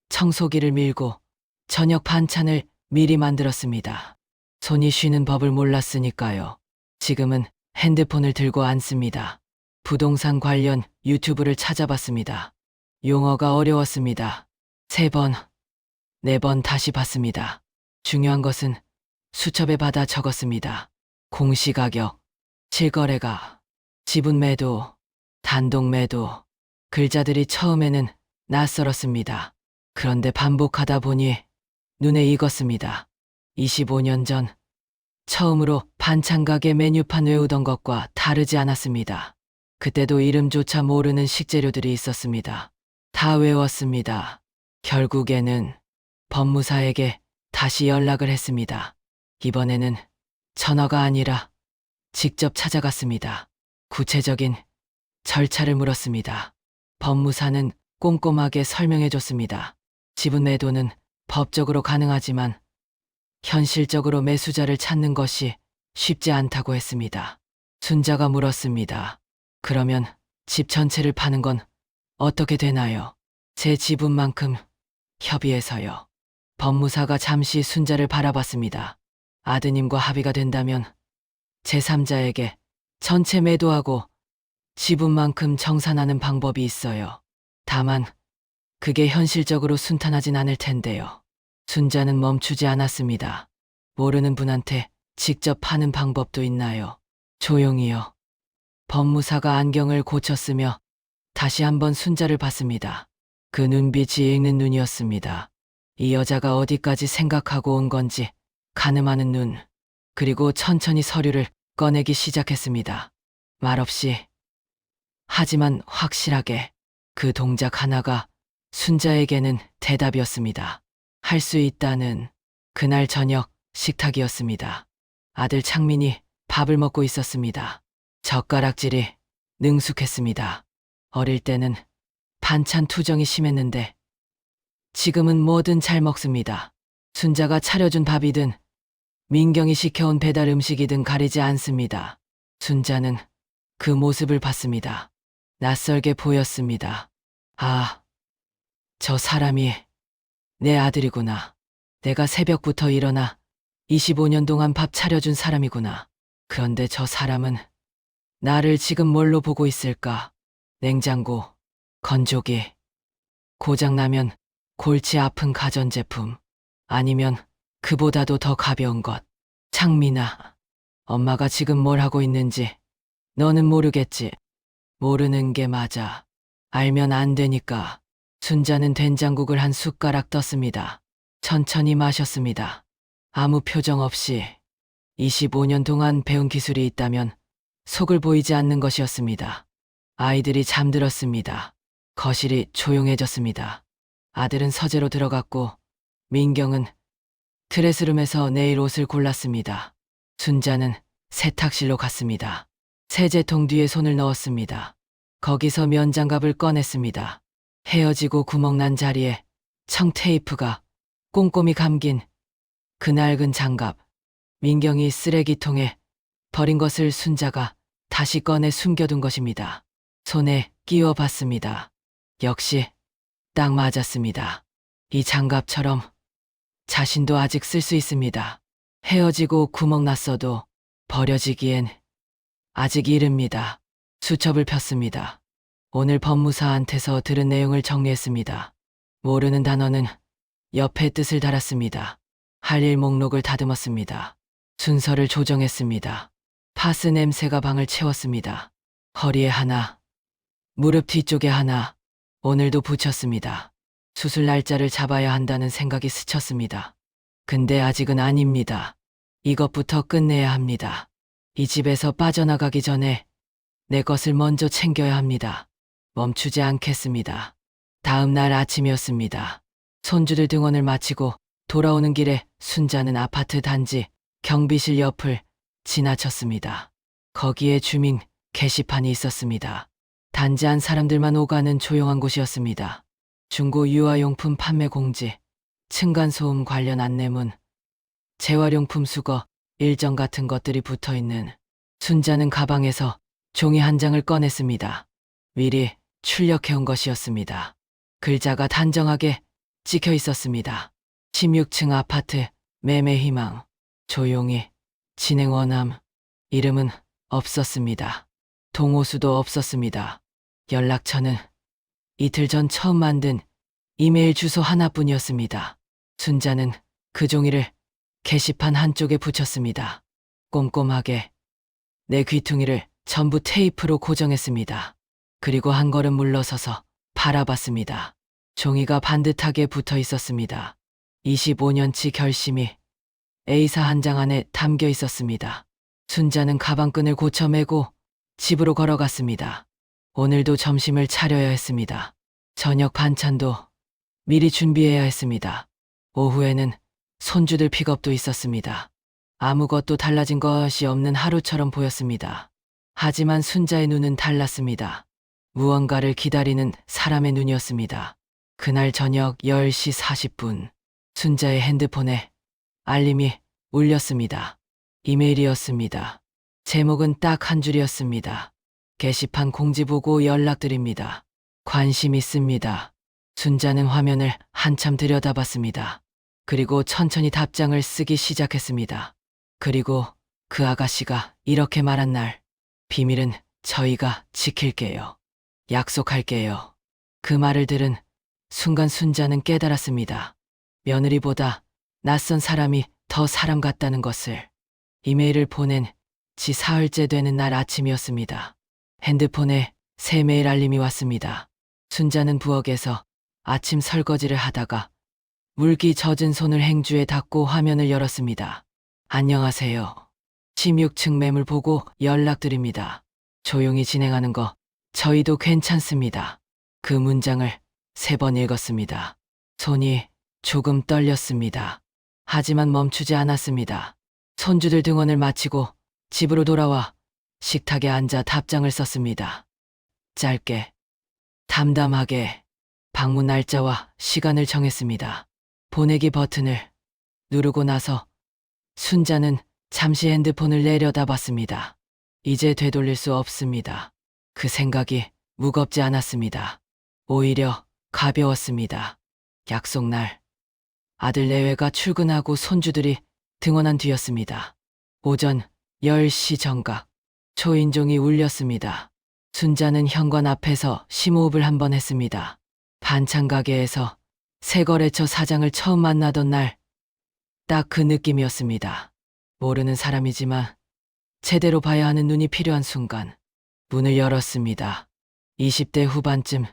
청소기를 밀고 저녁 반찬을 미리 만들었습니다. 손이 쉬는 법을 몰랐으니까요. 지금은 핸드폰을 들고 앉습니다. 부동산 관련 유튜브를 찾아봤습니다. 용어가 어려웠습니다. 3번, 4번 다시 봤습니다. 중요한 것은 수첩에 받아 적었습니다. 공시가격, 실거래가, 지분 매도, 단독 매도. 글자들이 처음에는 낯설었습니다. 그런데 반복하다 보니 눈에 익었습니다. 25년 전 처음으로 반찬가게 메뉴판 외우던 것과 다르지 않았습니다. 그때도 이름조차 모르는 식재료들이 있었습니다. 다 외웠습니다. 결국에는 법무사에게 다시 연락을 했습니다. 이번에는 전화가 아니라 직접 찾아갔습니다. 구체적인 절차를 물었습니다. 법무사는 꼼꼼하게 설명해줬습니다. 지분 매도는 법적으로 가능하지만 현실적으로 매수자를 찾는 것이 쉽지 않다고 했습니다. 순자가 물었습니다. 그러면 집 전체를 파는 건 어떻게 되나요? 제 지분만큼 협의해서요. 법무사가 잠시 순자를 바라봤습니다. 아드님과 합의가 된다면 제3자에게 전체 매도하고 지분만큼 정산하는 방법이 있어요. 다만 그게 현실적으로 순탄하진 않을 텐데요. 순자는 멈추지 않았습니다. 모르는 분한테 직접 파는 방법도 있나요? 조용히요. 법무사가 안경을 고쳤으며 다시 한번 순자를 봤습니다. 그 눈빛이 읽는 눈이었습니다. 이 여자가 어디까지 생각하고 온 건지 가늠하는 눈. 그리고 천천히 서류를 꺼내기 시작했습니다. 말없이, 하지만 확실하게. 그 동작 하나가 순자에게는 대답이었습니다. 할 수 있다는. 그날 저녁 식탁이었습니다. 아들 창민이 밥을 먹고 있었습니다. 젓가락질이 능숙했습니다. 어릴 때는 반찬 투정이 심했는데 지금은 뭐든 잘 먹습니다. 순자가 차려준 밥이든 민경이 시켜온 배달 음식이든 가리지 않습니다. 순자는 그 모습을 봤습니다. 낯설게 보였습니다. 아, 저 사람이 내 아들이구나. 내가 새벽부터 일어나 25년 동안 밥 차려준 사람이구나. 그런데 저 사람은 나를 지금 뭘로 보고 있을까? 냉장고, 건조기, 고장나면 골치 아픈 가전제품, 아니면 그보다도 더 가벼운 것. 창민아, 엄마가 지금 뭘 하고 있는지 너는 모르겠지. 모르는 게 맞아. 알면 안 되니까. 순자는 된장국을 한 숟가락 떴습니다. 천천히 마셨습니다. 아무 표정 없이 25년 동안 배운 기술이 있다면 속을 보이지 않는 것이었습니다. 아이들이 잠들었습니다. 거실이 조용해졌습니다. 아들은 서재로 들어갔고 민경은 드레스룸에서 내일 옷을 골랐습니다. 순자는 세탁실로 갔습니다. 세제통 뒤에 손을 넣었습니다. 거기서 면장갑을 꺼냈습니다. 헤어지고 구멍난 자리에 청테이프가 꼼꼼히 감긴 그 낡은 장갑. 민경이 쓰레기통에 버린 것을 순자가 다시 꺼내 숨겨둔 것입니다. 손에 끼워 봤습니다. 역시 딱 맞았습니다. 이 장갑처럼 자신도 아직 쓸 수 있습니다. 헤어지고 구멍 났어도 버려지기엔 아직 이릅니다. 수첩을 폈습니다. 오늘 법무사한테서 들은 내용을 정리했습니다. 모르는 단어는 옆에 뜻을 달았습니다. 할 일 목록을 다듬었습니다. 순서를 조정했습니다. 파스 냄새가 방을 채웠습니다. 허리에 하나, 무릎 뒤쪽에 하나, 오늘도 붙였습니다. 수술 날짜를 잡아야 한다는 생각이 스쳤습니다. 근데 아직은 아닙니다. 이것부터 끝내야 합니다. 이 집에서 빠져나가기 전에 내 것을 먼저 챙겨야 합니다. 멈추지 않겠습니다. 다음 날 아침이었습니다. 손주들 등원을 마치고 돌아오는 길에 순자는 아파트 단지 경비실 옆을 지나쳤습니다. 거기에 주민 게시판이 있었습니다. 단지 안 사람들만 오가는 조용한 곳이었습니다. 중고 유아용품 판매 공지, 층간소음 관련 안내문, 재활용품 수거, 일정 같은 것들이 붙어있는. 순자는 가방에서 종이 한 장을 꺼냈습니다. 미리 출력해온 것이었습니다. 글자가 단정하게 찍혀 있었습니다. 16층 아파트 매매 희망. 조용히 진행 원함. 이름은 없었습니다. 동호수도 없었습니다. 연락처는 이틀 전 처음 만든 이메일 주소 하나뿐이었습니다. 순자는 그 종이를 게시판 한쪽에 붙였습니다. 꼼꼼하게 내 귀퉁이를 전부 테이프로 고정했습니다. 그리고 한 걸음 물러서서 바라봤습니다. 종이가 반듯하게 붙어 있었습니다. 25년치 결심이 A사 한 장 안에 담겨 있었습니다. 순자는 가방끈을 고쳐 매고 집으로 걸어갔습니다. 오늘도 점심을 차려야 했습니다. 저녁 반찬도 미리 준비해야 했습니다. 오후에는 손주들 픽업도 있었습니다. 아무것도 달라진 것이 없는 하루처럼 보였습니다. 하지만 순자의 눈은 달랐습니다. 무언가를 기다리는 사람의 눈이었습니다. 그날 저녁 10시 40분, 순자의 핸드폰에 알림이 울렸습니다. 이메일이었습니다. 제목은 딱 한 줄이었습니다. 게시판 공지 보고 연락드립니다. 관심 있습니다. 순자는 화면을 한참 들여다봤습니다. 그리고 천천히 답장을 쓰기 시작했습니다. 그리고 그 아가씨가 이렇게 말한 날, 비밀은 저희가 지킬게요. 약속할게요. 그 말을 들은 순간 순자는 깨달았습니다. 며느리보다 낯선 사람이 더 사람 같다는 것을. 이메일을 보낸 지 사흘째 되는 날 아침이었습니다. 핸드폰에 새 메일 알림이 왔습니다. 순자는 부엌에서 아침 설거지를 하다가 물기 젖은 손을 행주에 닦고 화면을 열었습니다. 안녕하세요. 16층 매물 보고 연락드립니다. 조용히 진행하는 거 저희도 괜찮습니다. 그 문장을 3번 읽었습니다. 손이 조금 떨렸습니다. 하지만 멈추지 않았습니다. 손주들 등원을 마치고 집으로 돌아와 식탁에 앉아 답장을 썼습니다. 짧게, 담담하게 방문 날짜와 시간을 정했습니다. 보내기 버튼을 누르고 나서 순자는 잠시 핸드폰을 내려다봤습니다. 이제 되돌릴 수 없습니다. 그 생각이 무겁지 않았습니다. 오히려 가벼웠습니다. 약속날, 아들 내외가 출근하고 손주들이 등원한 뒤였습니다. 오전 10시 정각, 초인종이 울렸습니다. 순자는 현관 앞에서 심호흡을 한번 했습니다. 반찬 가게에서 새거래처 사장을 처음 만나던 날, 딱 그 느낌이었습니다. 모르는 사람이지만 제대로 봐야 하는 눈이 필요한 순간, 문을 열었습니다. 20대 후반쯤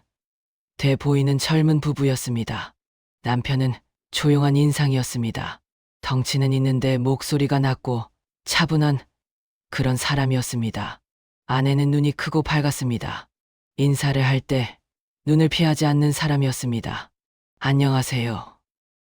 돼 보이는 젊은 부부였습니다. 남편은 조용한 인상이었습니다. 덩치는 있는데 목소리가 낮고 차분한 그런 사람이었습니다. 아내는 눈이 크고 밝았습니다. 인사를 할 때 눈을 피하지 않는 사람이었습니다. 안녕하세요.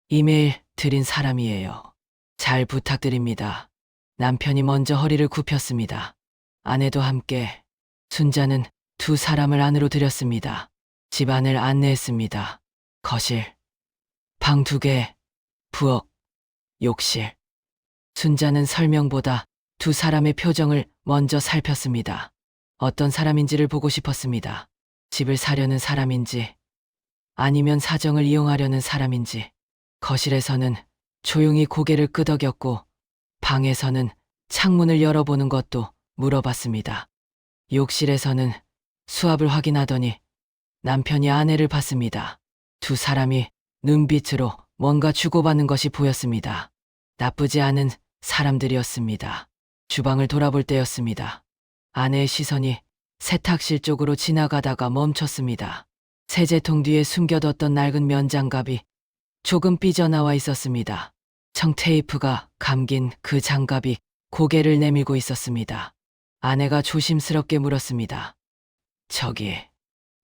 이메일 드린 사람이에요. 잘 부탁드립니다. 남편이 먼저 허리를 굽혔습니다. 아내도 함께. 순자는 두 사람을 안으로 들였습니다. 집안을 안내했습니다. 거실, 방 2개, 부엌, 욕실. 순자는 설명보다 두 사람의 표정을 먼저 살폈습니다. 어떤 사람인지를 보고 싶었습니다. 집을 사려는 사람인지, 아니면 사정을 이용하려는 사람인지. 거실에서는 조용히 고개를 끄덕였고, 방에서는 창문을 열어보는 것도 물어봤습니다. 욕실에서는 수압을 확인하더니 남편이 아내를 봤습니다. 두 사람이 눈빛으로 뭔가 주고받는 것이 보였습니다. 나쁘지 않은 사람들이었습니다. 주방을 돌아볼 때였습니다. 아내의 시선이 세탁실 쪽으로 지나가다가 멈췄습니다. 세제통 뒤에 숨겨뒀던 낡은 면장갑이 조금 삐져나와 있었습니다. 청테이프가 감긴 그 장갑이 고개를 내밀고 있었습니다. 아내가 조심스럽게 물었습니다. 저기,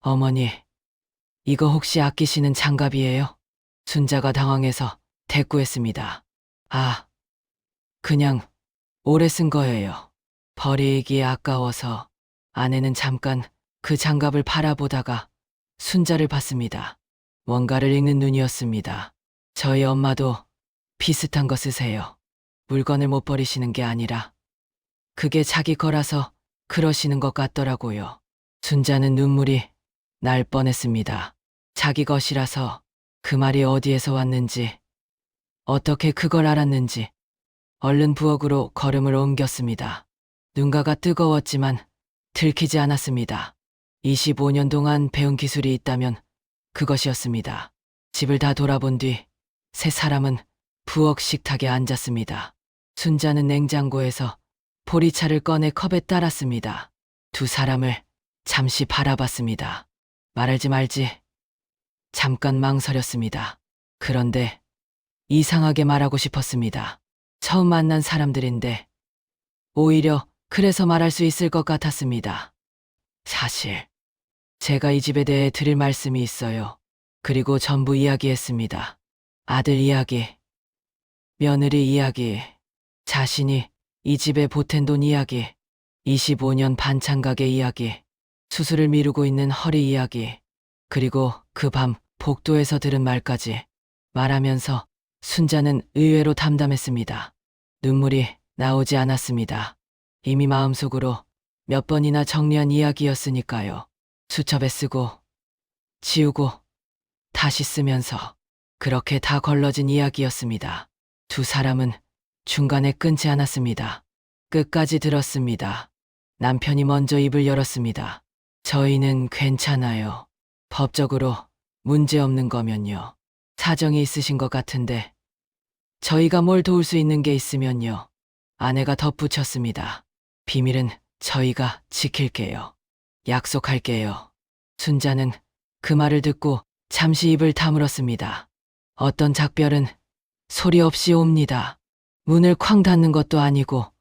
어머니, 이거 혹시 아끼시는 장갑이에요? 순자가 당황해서 대꾸했습니다. 아, 그냥 오래 쓴 거예요. 버리기 아까워서. 아내는 잠깐 그 장갑을 바라보다가 순자를 봤습니다. 뭔가를 읽는 눈이었습니다. 저희 엄마도 비슷한 거 쓰세요. 물건을 못 버리시는 게 아니라 그게 자기 거라서 그러시는 것 같더라고요. 순자는 눈물이 날 뻔했습니다. 자기 것이라서. 그 말이 어디에서 왔는지, 어떻게 그걸 알았는지. 얼른 부엌으로 걸음을 옮겼습니다. 눈가가 뜨거웠지만 들키지 않았습니다. 25년 동안 배운 기술이 있다면 그것이었습니다. 집을 다 돌아본 뒤 세 사람은 부엌 식탁에 앉았습니다. 순자는 냉장고에서 보리차를 꺼내 컵에 따랐습니다. 두 사람을 잠시 바라봤습니다. 말하지 말지. 잠깐 망설였습니다. 그런데 이상하게 말하고 싶었습니다. 처음 만난 사람들인데 오히려 그래서 말할 수 있을 것 같았습니다. 사실 제가 이 집에 대해 드릴 말씀이 있어요. 그리고 전부 이야기했습니다. 아들 이야기, 며느리 이야기, 자신이 이 집에 보탠 돈 이야기, 25년 반찬 가게 이야기, 수술을 미루고 있는 허리 이야기, 그리고 그 밤 복도에서 들은 말까지. 말하면서 순자는 의외로 담담했습니다. 눈물이 나오지 않았습니다. 이미 마음속으로 몇 번이나 정리한 이야기였으니까요. 수첩에 쓰고 지우고 다시 쓰면서 그렇게 다 걸러진 이야기였습니다. 두 사람은 중간에 끊지 않았습니다. 끝까지 들었습니다. 남편이 먼저 입을 열었습니다. 저희는 괜찮아요. 법적으로 문제없는 거면요. 사정이 있으신 것 같은데 저희가 뭘 도울 수 있는 게 있으면요. 아내가 덧붙였습니다. 비밀은 저희가 지킬게요. 약속할게요. 순자는 그 말을 듣고 잠시 입을 다물었습니다. 어떤 작별은 소리 없이 옵니다. 문을 쾅 닫는 것도 아니고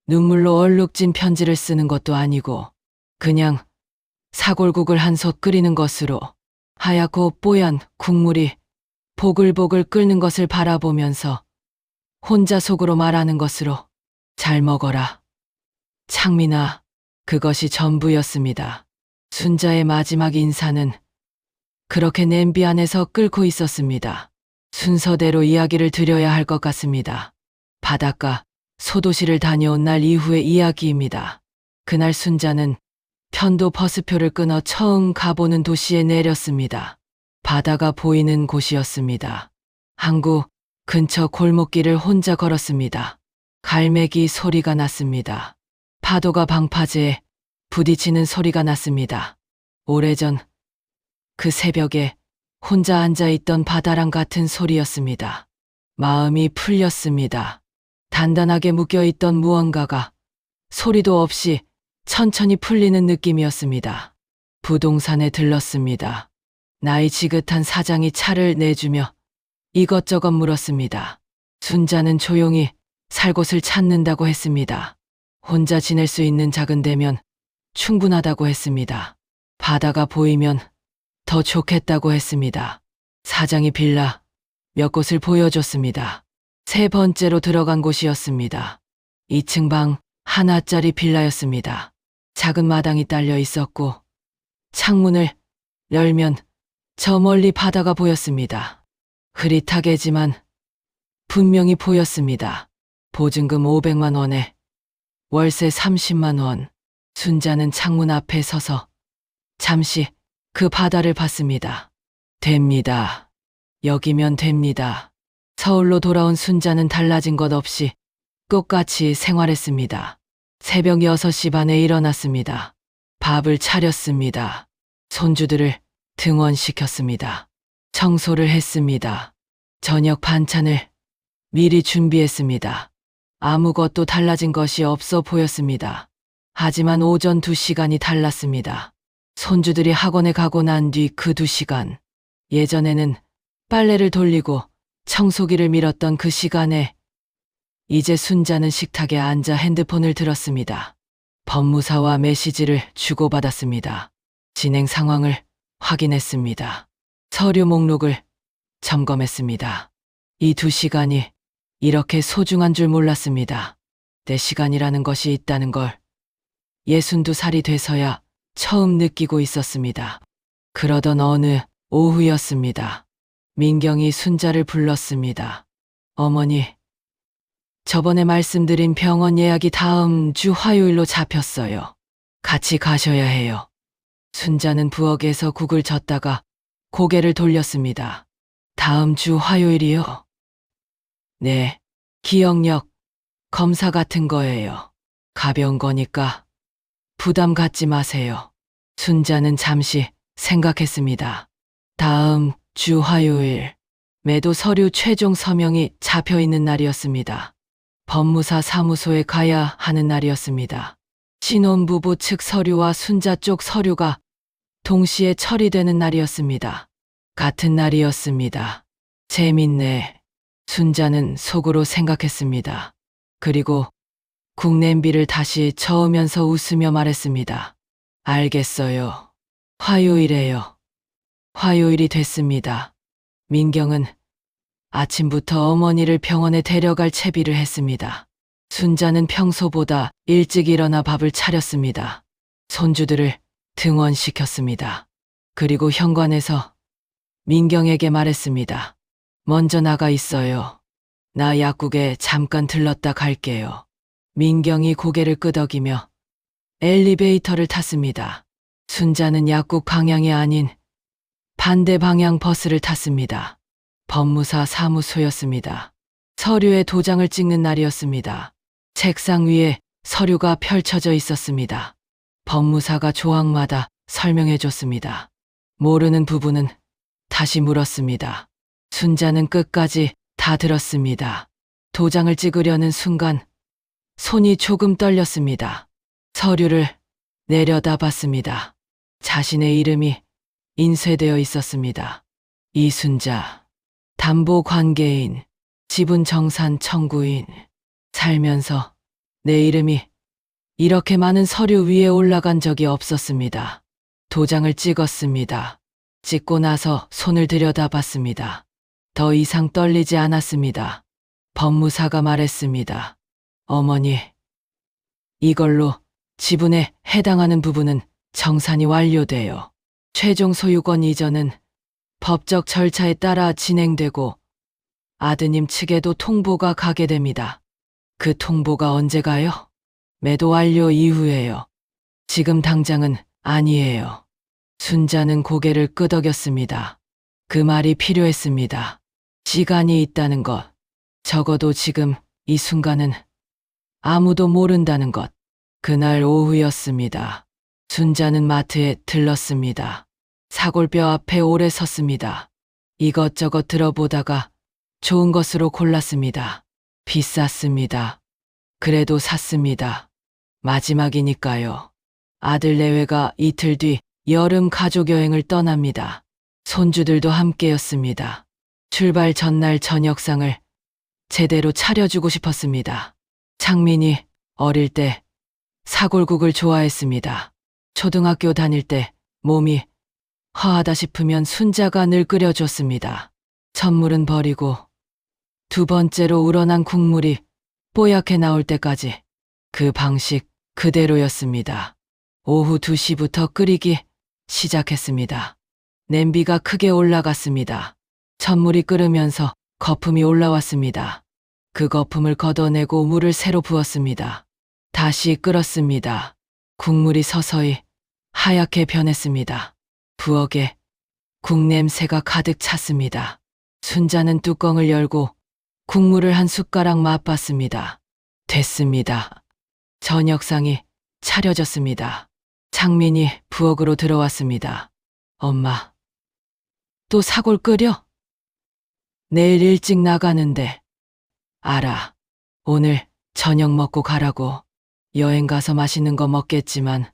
눈물로 얼룩진 편지를 쓰는 것도 아니고 그냥 사골국을 한 솥 끓이는 것으로 하얗고 뽀얀 국물이 보글보글 끓는 것을 바라보면서 혼자 속으로 말하는 것으로 잘 먹어라. 창민아, 그것이 전부였습니다. 순자의 마지막 인사는 그렇게 냄비 안에서 끓고 있었습니다. 순서대로 이야기를 드려야 할 것 같습니다. 바닷가 소도시를 다녀온 날 이후의 이야기입니다. 그날 순자는 편도 버스표를 끊어 처음 가보는 도시에 내렸습니다. 바다가 보이는 곳이었습니다. 항구 근처 골목길을 혼자 걸었습니다. 갈매기 소리가 났습니다. 파도가 방파제에 부딪히는 소리가 났습니다. 오래전 그 새벽에 혼자 앉아있던 바다랑 같은 소리였습니다. 마음이 풀렸습니다. 단단하게 묶여있던 무언가가 소리도 없이 천천히 풀리는 느낌이었습니다. 부동산에 들렀습니다. 나이 지긋한 사장이 차를 내주며 이것저것 물었습니다. 순자는 조용히 살 곳을 찾는다고 했습니다. 혼자 지낼 수 있는 작은 데면 충분하다고 했습니다. 바다가 보이면 더 좋겠다고 했습니다. 사장이 빌라 몇 곳을 보여줬습니다. 세 번째로 들어간 곳이었습니다. 2층 방 하나짜리 빌라였습니다. 작은 마당이 딸려 있었고 창문을 열면 저 멀리 바다가 보였습니다. 흐릿하게지만 분명히 보였습니다. 보증금 500만 원에 월세 30만 원. 순자는 창문 앞에 서서 잠시 그 바다를 봤습니다. 됩니다. 여기면 됩니다. 서울로 돌아온 순자는 달라진 것 없이 똑같이 생활했습니다. 새벽 6시 반에 일어났습니다. 밥을 차렸습니다. 손주들을 등원시켰습니다. 청소를 했습니다. 저녁 반찬을 미리 준비했습니다. 아무것도 달라진 것이 없어 보였습니다. 하지만 오전 2시간이 달랐습니다. 손주들이 학원에 가고 난 뒤 그 2시간. 예전에는 빨래를 돌리고 청소기를 밀었던 그 시간에 이제 순자는 식탁에 앉아 핸드폰을 들었습니다. 법무사와 메시지를 주고받았습니다. 진행 상황을 확인했습니다. 서류 목록을 점검했습니다. 이 2시간이 이렇게 소중한 줄 몰랐습니다. 내 시간이라는 것이 있다는 걸 62살이 돼서야 처음 느끼고 있었습니다. 그러던 어느 오후였습니다. 민경이 순자를 불렀습니다. 어머니, 저번에 말씀드린 병원 예약이 다음 주 화요일로 잡혔어요. 같이 가셔야 해요. 순자는 부엌에서 국을 젓다가 고개를 돌렸습니다. 다음 주 화요일이요? 네, 기억력 검사 같은 거예요. 가벼운 거니까 부담 갖지 마세요. 순자는 잠시 생각했습니다. 다음 주 화요일, 매도 서류 최종 서명이 잡혀 있는 날이었습니다. 법무사 사무소에 가야 하는 날이었습니다. 신혼부부 측 서류와 순자 쪽 서류가 동시에 처리되는 날이었습니다. 같은 날이었습니다. 재밌네. 순자는 속으로 생각했습니다. 그리고 국냄비를 다시 저으면서 웃으며 말했습니다. 알겠어요. 화요일에요. 화요일이 됐습니다. 민경은 아침부터 어머니를 병원에 데려갈 채비를 했습니다. 순자는 평소보다 일찍 일어나 밥을 차렸습니다. 손주들을 등원시켰습니다. 그리고 현관에서 민경에게 말했습니다. 먼저 나가 있어요. 나 약국에 잠깐 들렀다 갈게요. 민경이 고개를 끄덕이며 엘리베이터를 탔습니다. 순자는 약국 방향이 아닌 반대 방향 버스를 탔습니다. 법무사 사무소였습니다. 서류에 도장을 찍는 날이었습니다. 책상 위에 서류가 펼쳐져 있었습니다. 법무사가 조항마다 설명해 줬습니다. 모르는 부분은 다시 물었습니다. 순자는 끝까지 다 들었습니다. 도장을 찍으려는 순간 손이 조금 떨렸습니다. 서류를 내려다봤습니다. 자신의 이름이 인쇄되어 있었습니다. 이순자, 담보 관계인, 지분 정산 청구인. 살면서 내 이름이 이렇게 많은 서류 위에 올라간 적이 없었습니다. 도장을 찍었습니다. 찍고 나서 손을 들여다봤습니다. 더 이상 떨리지 않았습니다. 법무사가 말했습니다. 어머니, 이걸로 지분에 해당하는 부분은 정산이 완료되어 최종 소유권 이전은 법적 절차에 따라 진행되고 아드님 측에도 통보가 가게 됩니다. 그 통보가 언제 가요? 매도 완료 이후에요. 지금 당장은 아니에요. 순자는 고개를 끄덕였습니다. 그 말이 필요했습니다. 시간이 있다는 것, 적어도 지금 이 순간은 아무도 모른다는 것. 그날 오후였습니다. 순자는 마트에 들렀습니다. 사골뼈 앞에 오래 섰습니다. 이것저것 들어보다가 좋은 것으로 골랐습니다. 비쌌습니다. 그래도 샀습니다. 마지막이니까요. 아들 내외가 이틀 뒤 여름 가족여행을 떠납니다. 손주들도 함께였습니다. 출발 전날 저녁상을 제대로 차려주고 싶었습니다. 창민이 어릴 때 사골국을 좋아했습니다. 초등학교 다닐 때 몸이 허하다 싶으면 순자가 늘 끓여줬습니다. 첫물은 버리고 두 번째로 우러난 국물이 뽀얗게 나올 때까지 그 방식 그대로였습니다. 오후 2시부터 끓이기 시작했습니다. 냄비가 크게 올라갔습니다. 첫물이 끓으면서 거품이 올라왔습니다. 그 거품을 걷어내고 물을 새로 부었습니다. 다시 끓었습니다. 국물이 서서히 하얗게 변했습니다. 부엌에 국 냄새가 가득 찼습니다. 순자는 뚜껑을 열고 국물을 한 숟가락 맛봤습니다. 됐습니다. 저녁상이 차려졌습니다. 창민이 부엌으로 들어왔습니다. 엄마, 또 사골 끓여? 내일 일찍 나가는데. 알아. 오늘 저녁 먹고 가라고. 여행 가서 맛있는 거 먹겠지만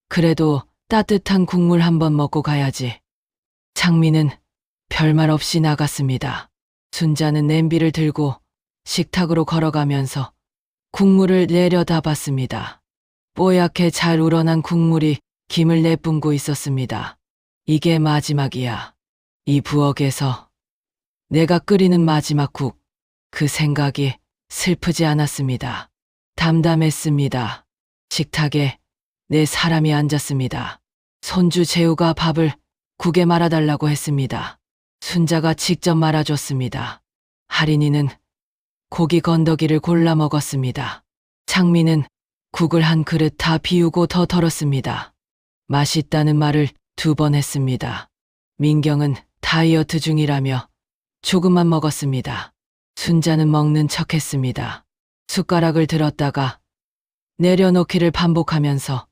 그래도 따뜻한 국물 한번 먹고 가야지. 창민은 별말 없이 나갔습니다. 순자는 냄비를 들고 식탁으로 걸어가면서 국물을 내려다봤습니다. 뽀얗게 잘 우러난 국물이 김을 내뿜고 있었습니다. 이게 마지막이야. 이 부엌에서 내가 끓이는 마지막 국. 그 생각이 슬프지 않았습니다. 담담했습니다. 식탁에 네 사람이 앉았습니다. 손주 재우가 밥을 국에 말아달라고 했습니다. 순자가 직접 말아줬습니다. 할인이는 고기 건더기를 골라 먹었습니다. 창민은 국을 한 그릇 다 비우고 더 덜었습니다. 맛있다는 말을 2번 했습니다. 민경은 다이어트 중이라며 조금만 먹었습니다. 순자는 먹는 척했습니다. 숟가락을 들었다가 내려놓기를 반복하면서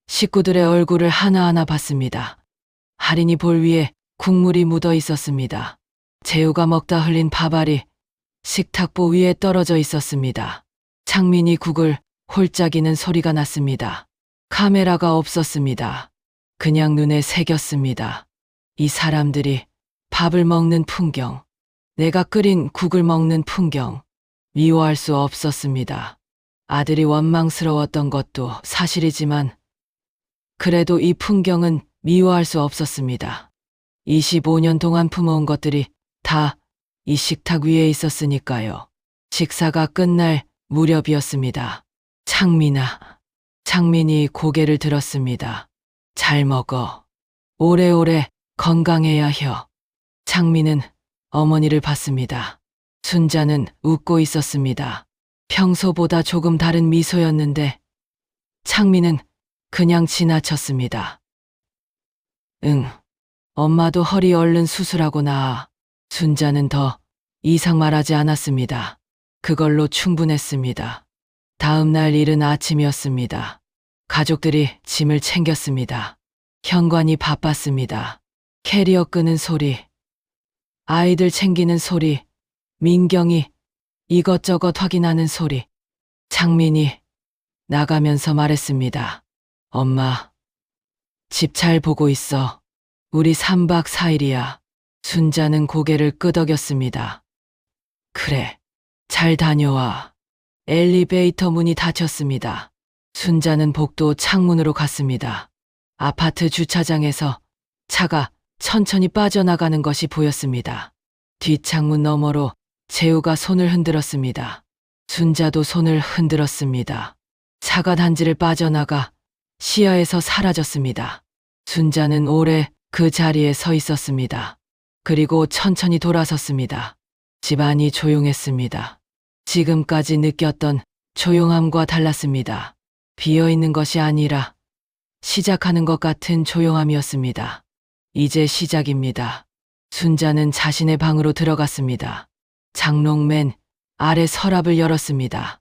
식구들의 얼굴을 하나하나 봤습니다. 할인이 볼 위에 국물이 묻어 있었습니다. 재우가 먹다 흘린 밥알이 식탁보 위에 떨어져 있었습니다. 창민이 국을 홀짝이는 소리가 났습니다. 카메라가 없었습니다. 그냥 눈에 새겼습니다. 이 사람들이 밥을 먹는 풍경, 내가 끓인 국을 먹는 풍경, 미워할 수 없었습니다. 아들이 원망스러웠던 것도 사실이지만 그래도 이 풍경은 미워할 수 없었습니다. 25년 동안 품어온 것들이 다 이 식탁 위에 있었으니까요. 식사가 끝날 무렵이었습니다. 창민이 고개를 들었습니다. 잘 먹어. 오래오래 건강해야 혀. 창민은 어머니를 봤습니다. 순자는 웃고 있었습니다. 평소보다 조금 다른 미소였는데 창민은 그냥 지나쳤습니다. 응, 엄마도 허리 얼른 수술하고 나아. 순자는 더 이상 말하지 않았습니다. 그걸로 충분했습니다. 다음 날 이른 아침이었습니다. 가족들이 짐을 챙겼습니다. 현관이 바빴습니다. 캐리어 끄는 소리, 아이들 챙기는 소리, 민경이 이것저것 확인하는 소리. 창민이 나가면서 말했습니다. 엄마, 집 잘 보고 있어. 우리 3박 4일이야. 순자는 고개를 끄덕였습니다. 그래, 잘 다녀와. 엘리베이터 문이 닫혔습니다. 순자는 복도 창문으로 갔습니다. 아파트 주차장에서 차가 천천히 빠져나가는 것이 보였습니다. 뒷창문 너머로 재우가 손을 흔들었습니다. 순자도 손을 흔들었습니다. 차가 단지를 빠져나가 시야에서 사라졌습니다. 순자는 오래 그 자리에 서 있었습니다. 그리고 천천히 돌아섰습니다. 집안이 조용했습니다. 지금까지 느꼈던 조용함과 달랐습니다. 비어있는 것이 아니라 시작하는 것 같은 조용함이었습니다. 이제 시작입니다. 순자는 자신의 방으로 들어갔습니다. 장롱 맨 아래 서랍을 열었습니다.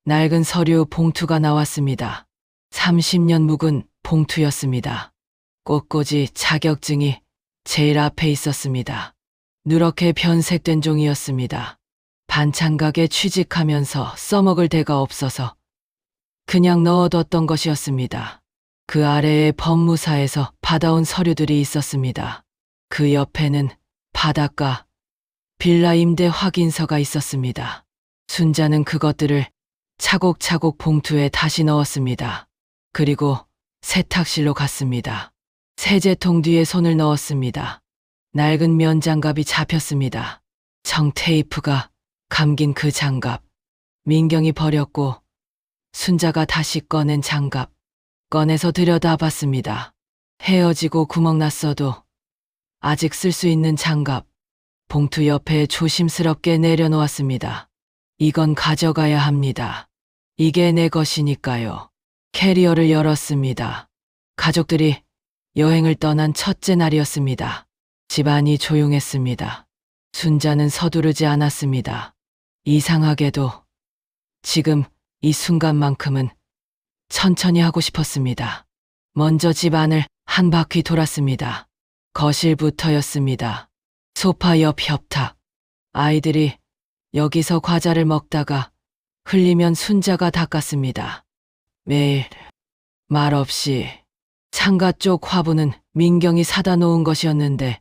낡은 서류 봉투가 나왔습니다. 30년 묵은 봉투였습니다. 꽃꽂이 자격증이 제일 앞에 있었습니다. 누렇게 변색된 종이였습니다. 반찬가게 취직하면서 써먹을 데가 없어서 그냥 넣어뒀던 것이었습니다. 그 아래에 법무사에서 받아온 서류들이 있었습니다. 그 옆에는 바닷가 빌라 임대 확인서가 있었습니다. 순자는 그것들을 차곡차곡 봉투에 다시 넣었습니다. 그리고 세탁실로 갔습니다. 세제통 뒤에 손을 넣었습니다. 낡은 면장갑이 잡혔습니다. 정테이프가 감긴 그 장갑. 민경이 버렸고 순자가 다시 꺼낸 장갑. 꺼내서 들여다봤습니다. 헤어지고 구멍났어도 아직 쓸 수 있는 장갑. 봉투 옆에 조심스럽게 내려놓았습니다. 이건 가져가야 합니다. 이게 내 것이니까요. 캐리어를 열었습니다. 가족들이 여행을 떠난 첫째 날이었습니다. 집안이 조용했습니다. 순자는 서두르지 않았습니다. 이상하게도 지금 이 순간만큼은 천천히 하고 싶었습니다. 먼저 집 안을 한 바퀴 돌았습니다. 거실부터였습니다. 소파 옆 협탁. 아이들이 여기서 과자를 먹다가 흘리면 순자가 닦았습니다. 매일 말없이 창가 쪽 화분은 민경이 사다 놓은 것이었는데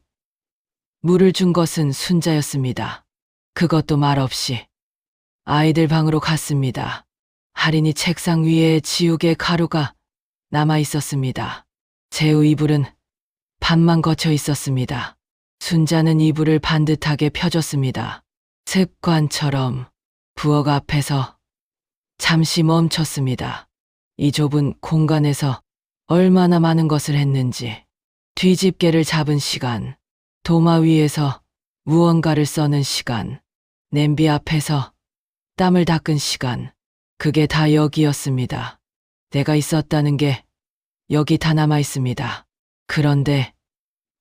물을 준 것은 순자였습니다. 그것도 말없이 아이들 방으로 갔습니다. 할인이 책상 위에 지우개 가루가 남아 있었습니다. 제우 이불은 반만 거쳐 있었습니다. 순자는 이불을 반듯하게 펴줬습니다. 습관처럼 부엌 앞에서 잠시 멈췄습니다. 이 좁은 공간에서 얼마나 많은 것을 했는지. 뒤집개를 잡은 시간, 도마 위에서 무언가를 써는 시간, 냄비 앞에서 땀을 닦은 시간. 그게 다 여기였습니다. 내가 있었다는 게 여기 다 남아 있습니다. 그런데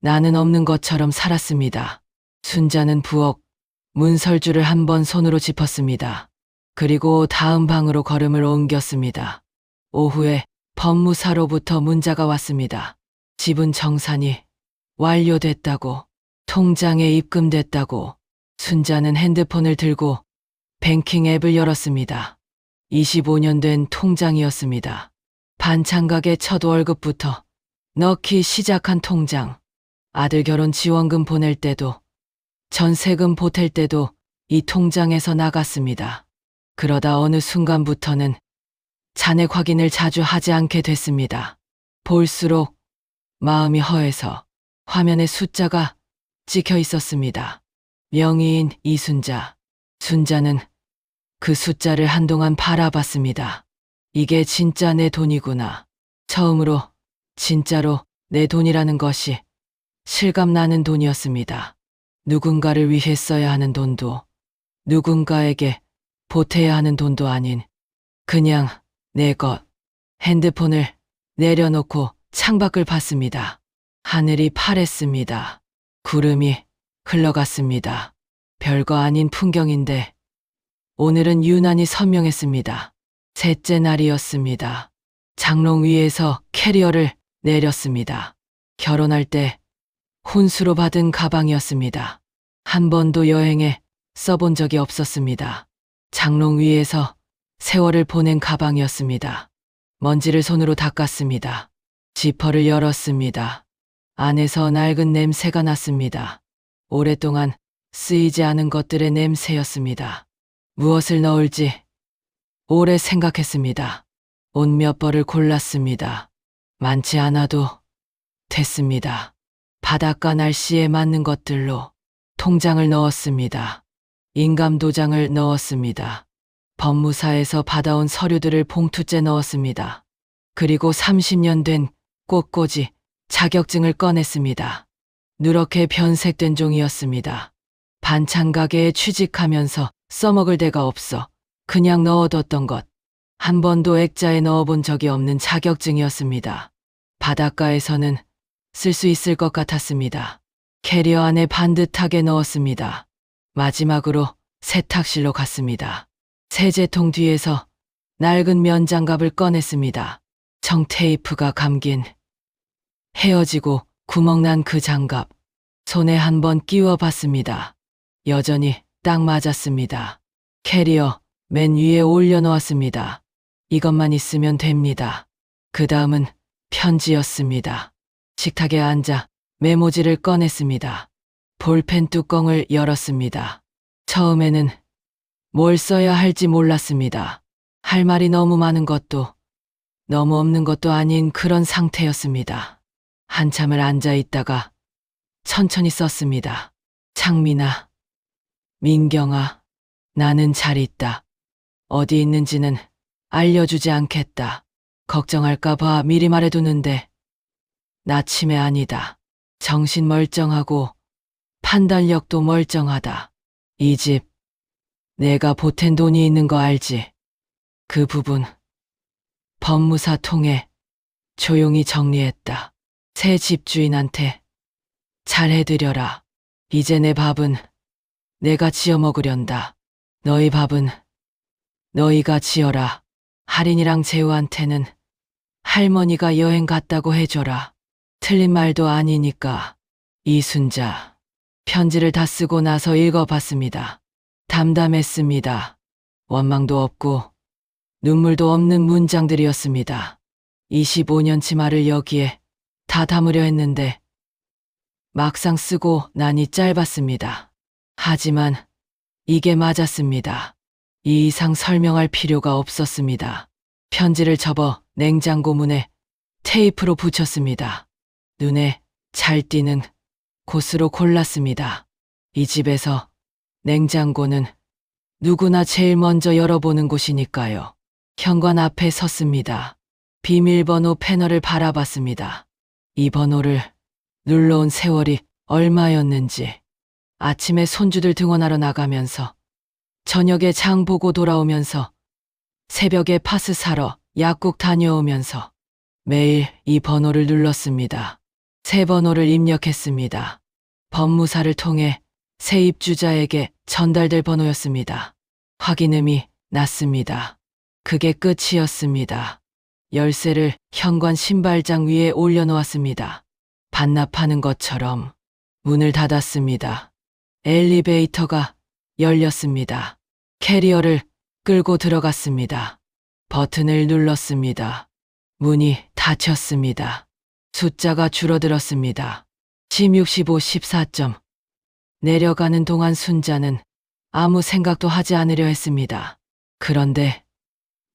나는 없는 것처럼 살았습니다. 순자는 부엌 문설주를 한 번 손으로 짚었습니다. 그리고 다음 방으로 걸음을 옮겼습니다. 오후에 법무사로부터 문자가 왔습니다. 지분 정산이 완료됐다고, 통장에 입금됐다고. 순자는 핸드폰을 들고 뱅킹 앱을 열었습니다. 25년 된 통장이었습니다. 반찬가게 첫 월급부터 넣기 시작한 통장. 아들 결혼 지원금 보낼 때도 전세금 보탤 때도 이 통장에서 나갔습니다. 그러다 어느 순간부터는 잔액 확인을 자주 하지 않게 됐습니다. 볼수록 마음이 허해서 화면에 숫자가 찍혀 있었습니다. 명의인 이순자. 순자는 그 숫자를 한동안 바라봤습니다. 이게 진짜 내 돈이구나. 처음으로 진짜로 내 돈이라는 것이 실감나는 돈이었습니다. 누군가를 위해 써야 하는 돈도, 누군가에게 보태야 하는 돈도 아닌 그냥 내 것. 핸드폰을 내려놓고 창밖을 봤습니다. 하늘이 파랬습니다. 구름이 흘러갔습니다. 별거 아닌 풍경인데 오늘은 유난히 선명했습니다. 셋째 날이었습니다. 장롱 위에서 캐리어를 내렸습니다. 결혼할 때 혼수로 받은 가방이었습니다. 한 번도 여행에 써본 적이 없었습니다. 장롱 위에서 세월을 보낸 가방이었습니다. 먼지를 손으로 닦았습니다. 지퍼를 열었습니다. 안에서 낡은 냄새가 났습니다. 오랫동안 쓰이지 않은 것들의 냄새였습니다. 무엇을 넣을지 오래 생각했습니다. 옷 몇 벌을 골랐습니다. 많지 않아도 됐습니다. 바닷가 날씨에 맞는 것들로 통장을 넣었습니다. 인감도장을 넣었습니다. 법무사에서 받아온 서류들을 봉투째 넣었습니다. 그리고 30년 된 꽃꽂이 자격증을 꺼냈습니다. 누렇게 변색된 종이었습니다. 반찬 가게에 취직하면서 써먹을 데가 없어 그냥 넣어뒀던 것. 한 번도 액자에 넣어본 적이 없는 자격증이었습니다. 바닷가에서는 쓸 수 있을 것 같았습니다. 캐리어 안에 반듯하게 넣었습니다. 마지막으로 세탁실로 갔습니다. 세제통 뒤에서 낡은 면장갑을 꺼냈습니다. 정테이프가 감긴 헤어지고 구멍난 그 장갑. 손에 한번 끼워 봤습니다. 여전히 딱 맞았습니다. 캐리어 맨 위에 올려놓았습니다. 이것만 있으면 됩니다. 그 다음은 편지였습니다. 식탁에 앉아 메모지를 꺼냈습니다. 볼펜 뚜껑을 열었습니다. 처음에는 뭘 써야 할지 몰랐습니다. 할 말이 너무 많은 것도 너무 없는 것도 아닌 그런 상태였습니다. 한참을 앉아 있다가 천천히 썼습니다. 창민아, 민경아, 나는 잘 있다. 어디 있는지는 알려주지 않겠다. 걱정할까봐 미리 말해두는데 나 치매 아니다. 정신 멀쩡하고 판단력도 멀쩡하다. 이 집 내가 보탠 돈이 있는 거 알지? 그 부분 법무사 통해 조용히 정리했다. 새 집주인한테 잘 해드려라. 이제 내 밥은 내가 지어 먹으련다. 너희 밥은 너희가 지어라. 할인이랑 재우한테는 할머니가 여행 갔다고 해줘라. 틀린 말도 아니니까. 이순자. 편지를 다 쓰고 나서 읽어봤습니다. 담담했습니다. 원망도 없고 눈물도 없는 문장들이었습니다. 25년 치마를 여기에 다 담으려 했는데 막상 쓰고 나니 짧았습니다. 하지만 이게 맞았습니다. 이 이상 설명할 필요가 없었습니다. 편지를 접어 냉장고 문에 테이프로 붙였습니다. 눈에 잘 띄는 곳으로 골랐습니다. 이 집에서 냉장고는 누구나 제일 먼저 열어보는 곳이니까요. 현관 앞에 섰습니다. 비밀번호 패널을 바라봤습니다. 이 번호를 눌러온 세월이 얼마였는지. 아침에 손주들 등원하러 나가면서 저녁에 장 보고 돌아오면서 새벽에 파스 사러 약국 다녀오면서 매일 이 번호를 눌렀습니다. 새 번호를 입력했습니다. 법무사를 통해 새 입주자에게 전달될 번호였습니다. 확인음이 났습니다. 그게 끝이었습니다. 열쇠를 현관 신발장 위에 올려놓았습니다. 반납하는 것처럼 문을 닫았습니다. 엘리베이터가 열렸습니다. 캐리어를 끌고 들어갔습니다. 버튼을 눌렀습니다. 문이 닫혔습니다. 숫자가 줄어들었습니다. 16, 15, 14점. 내려가는 동안 순자는 아무 생각도 하지 않으려 했습니다. 그런데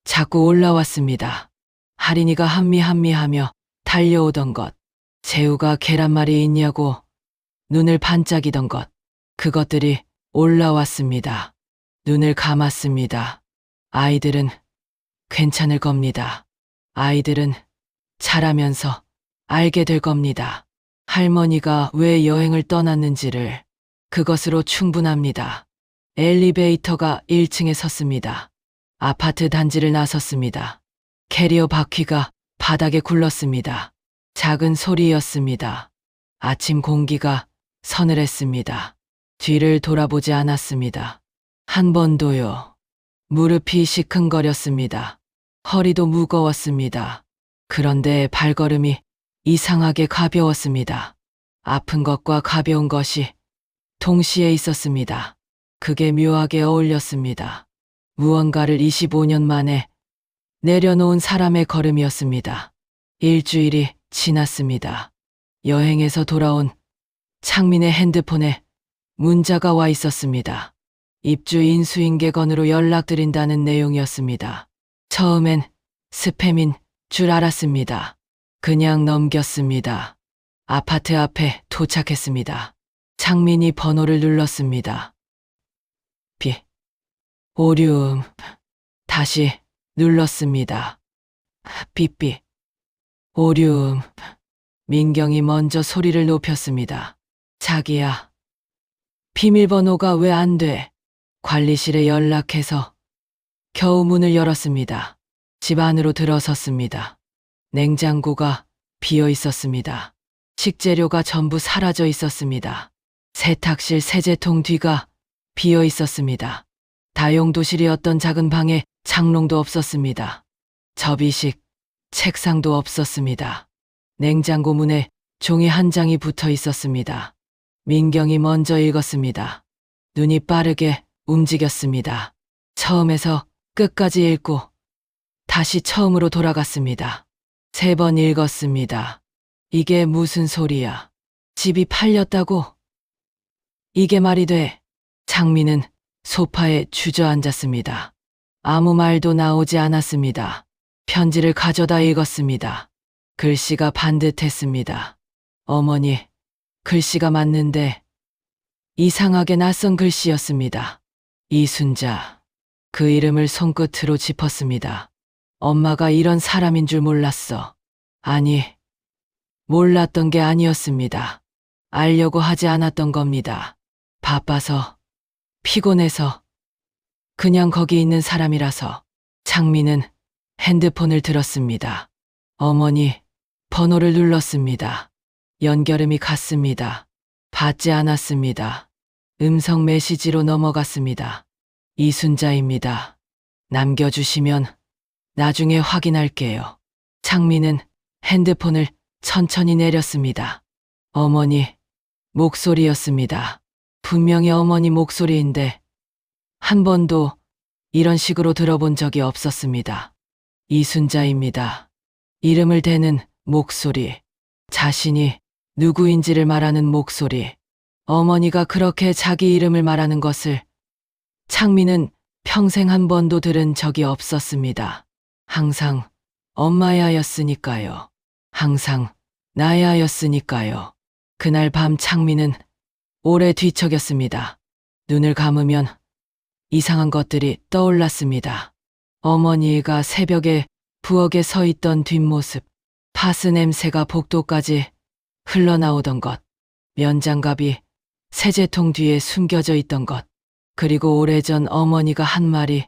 자꾸 올라왔습니다. 할인이가 한미하며 달려오던 것. 재우가 계란말이 있냐고 눈을 반짝이던 것. 그것들이 올라왔습니다. 눈을 감았습니다. 아이들은 괜찮을 겁니다. 아이들은 자라면서 알게 될 겁니다. 할머니가 왜 여행을 떠났는지를. 그것으로 충분합니다. 엘리베이터가 1층에 섰습니다. 아파트 단지를 나섰습니다. 캐리어 바퀴가 바닥에 굴렀습니다. 작은 소리였습니다. 아침 공기가 서늘했습니다. 뒤를 돌아보지 않았습니다. 한 번도요. 무릎이 시큰거렸습니다. 허리도 무거웠습니다. 그런데 발걸음이 이상하게 가벼웠습니다. 아픈 것과 가벼운 것이 동시에 있었습니다. 그게 묘하게 어울렸습니다. 무언가를 25년 만에 내려놓은 사람의 걸음이었습니다. 일주일이 지났습니다. 여행에서 돌아온 창민의 핸드폰에 문자가 와 있었습니다. 입주 인수인계건으로 연락드린다는 내용이었습니다. 처음엔 스팸인 줄 알았습니다. 그냥 넘겼습니다. 아파트 앞에 도착했습니다. 창민이 번호를 눌렀습니다. 오류음. 다시 눌렀습니다. 삐삐. 오류음. 민경이 먼저 소리를 높였습니다. 자기야. 비밀번호가 왜 안 돼? 관리실에 연락해서 겨우 문을 열었습니다. 집 안으로 들어섰습니다. 냉장고가 비어 있었습니다. 식재료가 전부 사라져 있었습니다. 세탁실 세제통 뒤가 비어 있었습니다. 다용도실이었던 작은 방에 장롱도 없었습니다. 접이식, 책상도 없었습니다. 냉장고 문에 종이 한 장이 붙어 있었습니다. 민경이 먼저 읽었습니다. 눈이 빠르게 움직였습니다. 처음에서 끝까지 읽고 다시 처음으로 돌아갔습니다. 3번 읽었습니다. 이게 무슨 소리야? 집이 팔렸다고? 이게 말이 돼? 창민은 소파에 주저앉았습니다. 아무 말도 나오지 않았습니다. 편지를 가져다 읽었습니다. 글씨가 반듯했습니다. 어머니, 글씨가 맞는데 이상하게 낯선 글씨였습니다. 이순자. 그 이름을 손끝으로 짚었습니다. 엄마가 이런 사람인 줄 몰랐어. 아니, 몰랐던 게 아니었습니다. 알려고 하지 않았던 겁니다. 바빠서, 피곤해서, 그냥 거기 있는 사람이라서. 창민은 핸드폰을 들었습니다. 어머니, 번호를 눌렀습니다. 연결음이 갔습니다. 받지 않았습니다. 음성 메시지로 넘어갔습니다. 이순자입니다. 남겨주시면 나중에 확인할게요. 창민은 핸드폰을 천천히 내렸습니다. 어머니 목소리였습니다. 분명히 어머니 목소리인데 한 번도 이런 식으로 들어본 적이 없었습니다. 이순자입니다. 이름을 대는 목소리, 자신이 누구인지를 말하는 목소리, 어머니가 그렇게 자기 이름을 말하는 것을 창민은 평생 한 번도 들은 적이 없었습니다. 항상 엄마의 아였으니까요. 항상 나의 아였으니까요. 그날 밤 창민은 오래 뒤척였습니다. 눈을 감으면 이상한 것들이 떠올랐습니다. 어머니가 새벽에 부엌에 서 있던 뒷모습, 파스 냄새가 복도까지 흘러나오던 것, 면장갑이 세제통 뒤에 숨겨져 있던 것, 그리고 오래전 어머니가 한 말이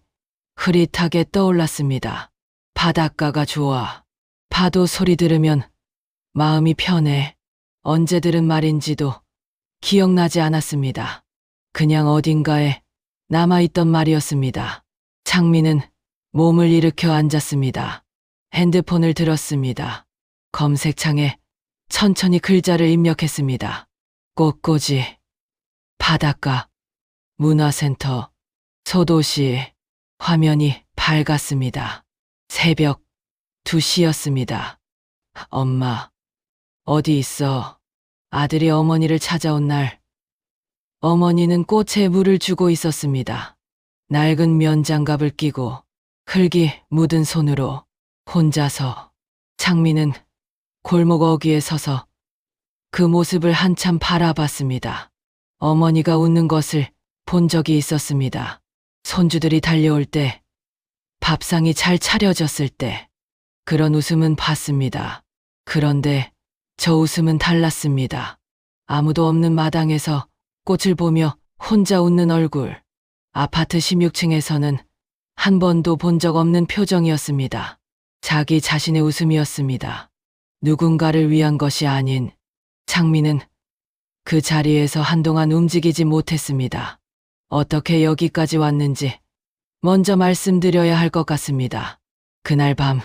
흐릿하게 떠올랐습니다. 바닷가가 좋아. 파도 소리 들으면 마음이 편해. 언제 들은 말인지도 기억나지 않았습니다. 그냥 어딘가에 남아있던 말이었습니다. 창민은 몸을 일으켜 앉았습니다. 핸드폰을 들었습니다. 검색창에 천천히 글자를 입력했습니다. 꽃꽂이, 바닷가, 문화센터, 소도시. 화면이 밝았습니다. 새벽 2시였습니다. 엄마, 어디 있어? 아들이 어머니를 찾아온 날, 어머니는 꽃에 물을 주고 있었습니다. 낡은 면장갑을 끼고 흙이 묻은 손으로 혼자서. 창민은 골목 어귀에 서서 그 모습을 한참 바라봤습니다. 어머니가 웃는 것을 본 적이 있었습니다. 손주들이 달려올 때, 밥상이 잘 차려졌을 때, 그런 웃음은 봤습니다. 그런데 저 웃음은 달랐습니다. 아무도 없는 마당에서 꽃을 보며 혼자 웃는 얼굴. 아파트 16층에서는 한 번도 본 적 없는 표정이었습니다. 자기 자신의 웃음이었습니다. 누군가를 위한 것이 아닌. 창민은 그 자리에서 한동안 움직이지 못했습니다. 어떻게 여기까지 왔는지 먼저 말씀드려야 할 것 같습니다. 그날 밤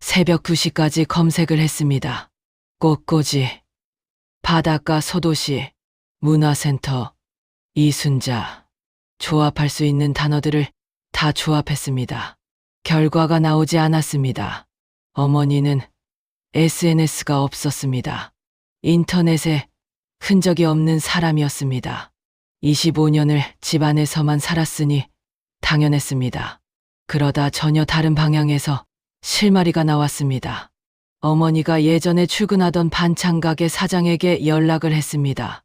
새벽 2시까지 검색을 했습니다. 꽃꽂이, 바닷가, 소도시, 문화센터, 이순자. 조합할 수 있는 단어들을 다 조합했습니다. 결과가 나오지 않았습니다. 어머니는 SNS가 없었습니다. 인터넷에 흔적이 없는 사람이었습니다. 25년을 집 안에서만 살았으니 당연했습니다. 그러다 전혀 다른 방향에서 실마리가 나왔습니다. 어머니가 예전에 출근하던 반찬가게 사장에게 연락을 했습니다.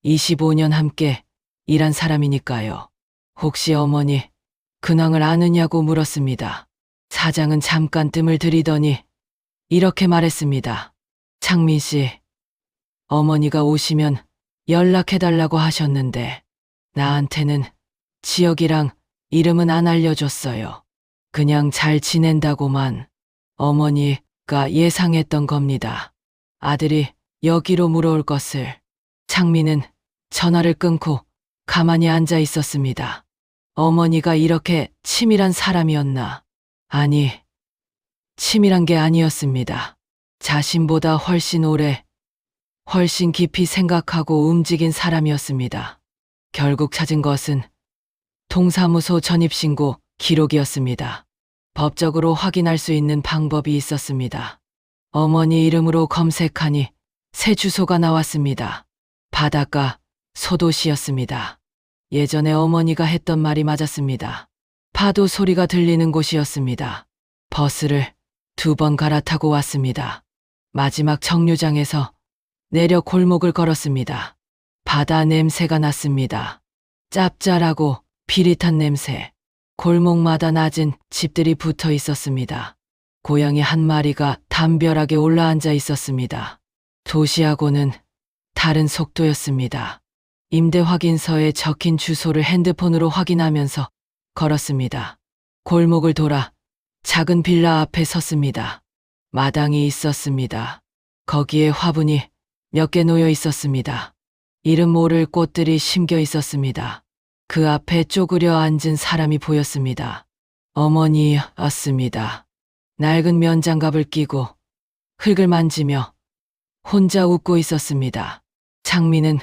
25년 함께 일한 사람이니까요. 혹시 어머니 근황을 아느냐고 물었습니다. 사장은 잠깐 뜸을 들이더니 이렇게 말했습니다. 창민 씨, 어머니가 오시면 연락해달라고 하셨는데 나한테는 지역이랑 이름은 안 알려줬어요. 그냥 잘 지낸다고만. 어머니가 예상했던 겁니다. 아들이 여기로 물어올 것을. 창민은 전화를 끊고 가만히 앉아 있었습니다. 어머니가 이렇게 치밀한 사람이었나? 아니, 치밀한 게 아니었습니다. 자신보다 훨씬 오래, 훨씬 깊이 생각하고 움직인 사람이었습니다. 결국 찾은 것은 동사무소 전입신고 기록이었습니다. 법적으로 확인할 수 있는 방법이 있었습니다. 어머니 이름으로 검색하니 새 주소가 나왔습니다. 바닷가 소도시였습니다. 예전에 어머니가 했던 말이 맞았습니다. 파도 소리가 들리는 곳이었습니다. 버스를 2번 갈아타고 왔습니다. 마지막 정류장에서 내려 골목을 걸었습니다. 바다 냄새가 났습니다. 짭짤하고 비릿한 냄새. 골목마다 낮은 집들이 붙어 있었습니다. 고양이 한 마리가 담벼락에 올라앉아 있었습니다. 도시하고는 다른 속도였습니다. 임대 확인서에 적힌 주소를 핸드폰으로 확인하면서 걸었습니다. 골목을 돌아 작은 빌라 앞에 섰습니다. 마당이 있었습니다. 거기에 화분이 몇 개 놓여 있었습니다. 이름 모를 꽃들이 심겨 있었습니다. 그 앞에 쪼그려 앉은 사람이 보였습니다. 어머니였습니다. 낡은 면장갑을 끼고 흙을 만지며 혼자 웃고 있었습니다. 창민은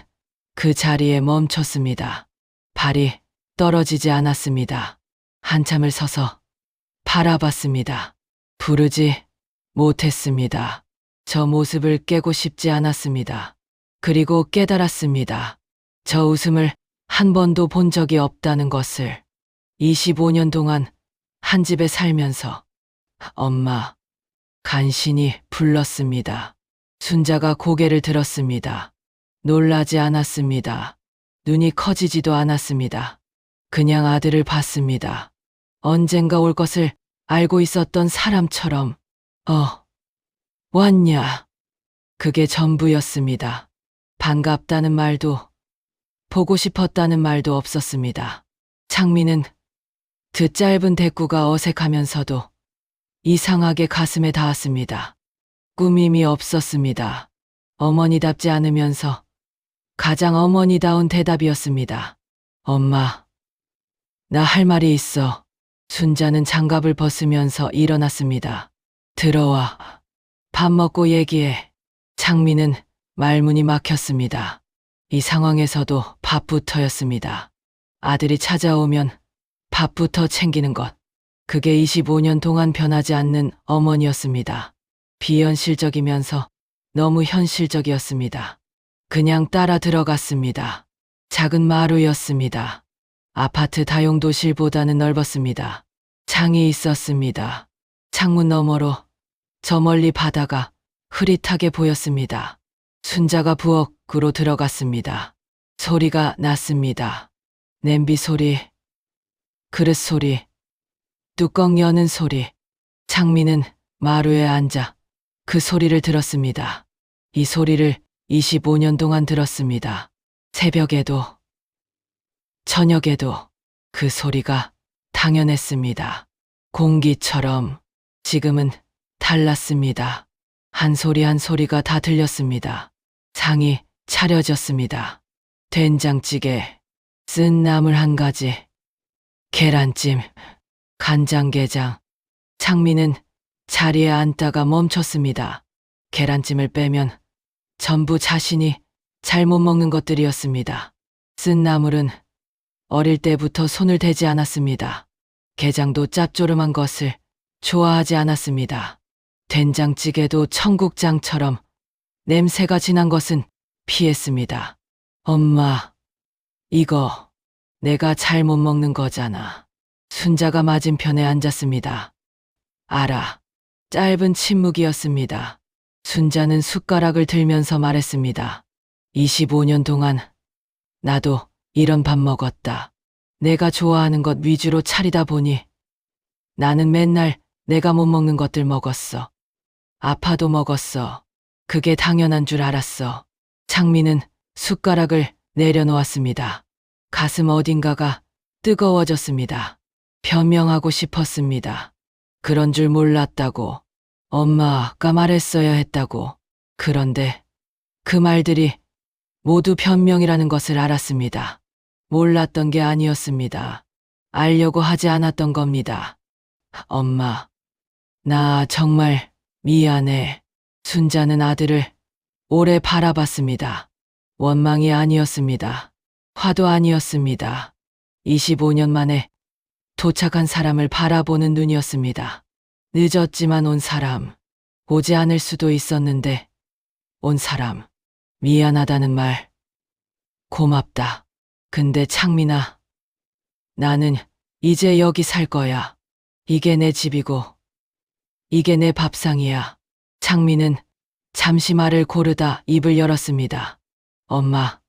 그 자리에 멈췄습니다. 발이 떨어지지 않았습니다. 한참을 서서 바라봤습니다. 부르지 못했습니다. 저 모습을 깨고 싶지 않았습니다. 그리고 깨달았습니다. 저 웃음을 한 번도 본 적이 없다는 것을. 25년 동안 한 집에 살면서 엄마 간신히 불렀습니다. 순자가 고개를 들었습니다. 놀라지 않았습니다. 눈이 커지지도 않았습니다. 그냥 아들을 봤습니다. 언젠가 올 것을 알고 있었던 사람처럼. 왔냐? 그게 전부였습니다. 반갑다는 말도 보고 싶었다는 말도 없었습니다. 창민은 그 짧은 대꾸가 어색하면서도 이상하게 가슴에 닿았습니다. 꾸밈이 없었습니다. 어머니답지 않으면서 가장 어머니다운 대답이었습니다. 엄마, 나 할 말이 있어. 순자는 장갑을 벗으면서 일어났습니다. 들어와. 밥 먹고 얘기해. 창민은 말문이 막혔습니다. 이 상황에서도 밥부터였습니다. 아들이 찾아오면 밥부터 챙기는 것. 그게 25년 동안 변하지 않는 어머니였습니다. 비현실적이면서 너무 현실적이었습니다. 그냥 따라 들어갔습니다. 작은 마루였습니다. 아파트 다용도실보다는 넓었습니다. 창이 있었습니다. 창문 너머로 저 멀리 바다가 흐릿하게 보였습니다. 순자가 부엌으로 들어갔습니다. 소리가 났습니다. 냄비 소리, 그릇 소리, 뚜껑 여는 소리. 창민은 마루에 앉아 그 소리를 들었습니다. 이 소리를 25년 동안 들었습니다. 새벽에도, 저녁에도 그 소리가 당연했습니다. 공기처럼. 지금은 달랐습니다. 한 소리 한 소리가 다 들렸습니다. 상이 차려졌습니다. 된장찌개, 쓴 나물 한 가지, 계란찜, 간장게장. 창민은 자리에 앉다가 멈췄습니다. 계란찜을 빼면 전부 자신이 잘못 먹는 것들이었습니다. 쓴 나물은 어릴 때부터 손을 대지 않았습니다. 게장도 짭조름한 것을 좋아하지 않았습니다. 된장찌개도 청국장처럼 냄새가 진한 것은 피했습니다. 엄마, 이거 내가 잘못 먹는 거잖아. 순자가 맞은편에 앉았습니다. 알아. 짧은 침묵이었습니다. 순자는 숟가락을 들면서 말했습니다. 25년 동안 나도 이런 밥 먹었다. 내가 좋아하는 것 위주로 차리다 보니 나는 맨날 내가 못 먹는 것들 먹었어. 아파도 먹었어. 그게 당연한 줄 알았어. 창민은 숟가락을 내려놓았습니다. 가슴 어딘가가 뜨거워졌습니다. 변명하고 싶었습니다. 그런 줄 몰랐다고. 엄마가 말했어야 했다고. 그런데 그 말들이 모두 변명이라는 것을 알았습니다. 몰랐던 게 아니었습니다. 알려고 하지 않았던 겁니다. 엄마, 나 정말 미안해. 순자는 아들을 오래 바라봤습니다. 원망이 아니었습니다. 화도 아니었습니다. 25년 만에 도착한 사람을 바라보는 눈이었습니다. 늦었지만 온 사람, 오지 않을 수도 있었는데 온 사람, 미안하다는 말, 고맙다. 근데 창민아, 나는 이제 여기 살 거야. 이게 내 집이고, 이게 내 밥상이야. 창민은 잠시 말을 고르다 입을 열었습니다. 엄마,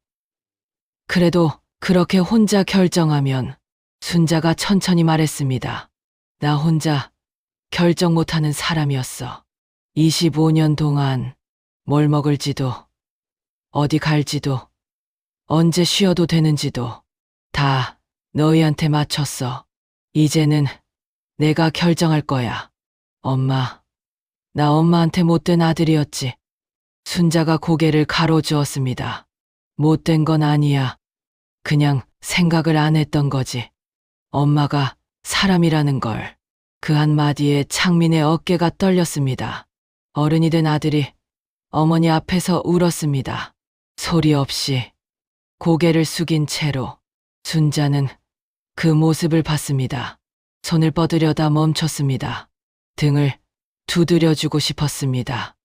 그래도 그렇게 혼자 결정하면. 순자가 천천히 말했습니다. 나 혼자 결정 못하는 사람이었어. 25년 동안 뭘 먹을지도, 어디 갈지도, 언제 쉬어도 되는지도 다 너희한테 맞췄어. 이제는 내가 결정할 거야. 엄마, 나 엄마한테 못된 아들이었지. 순자가 고개를 가로주었습니다. 못된 건 아니야. 그냥 생각을 안 했던 거지. 엄마가 사람이라는 걸. 그 한마디에 창민의 어깨가 떨렸습니다. 어른이 된 아들이 어머니 앞에서 울었습니다. 소리 없이 고개를 숙인 채로. 순자는 그 모습을 봤습니다. 손을 뻗으려다 멈췄습니다. 등을 두드려주고 싶었습니다.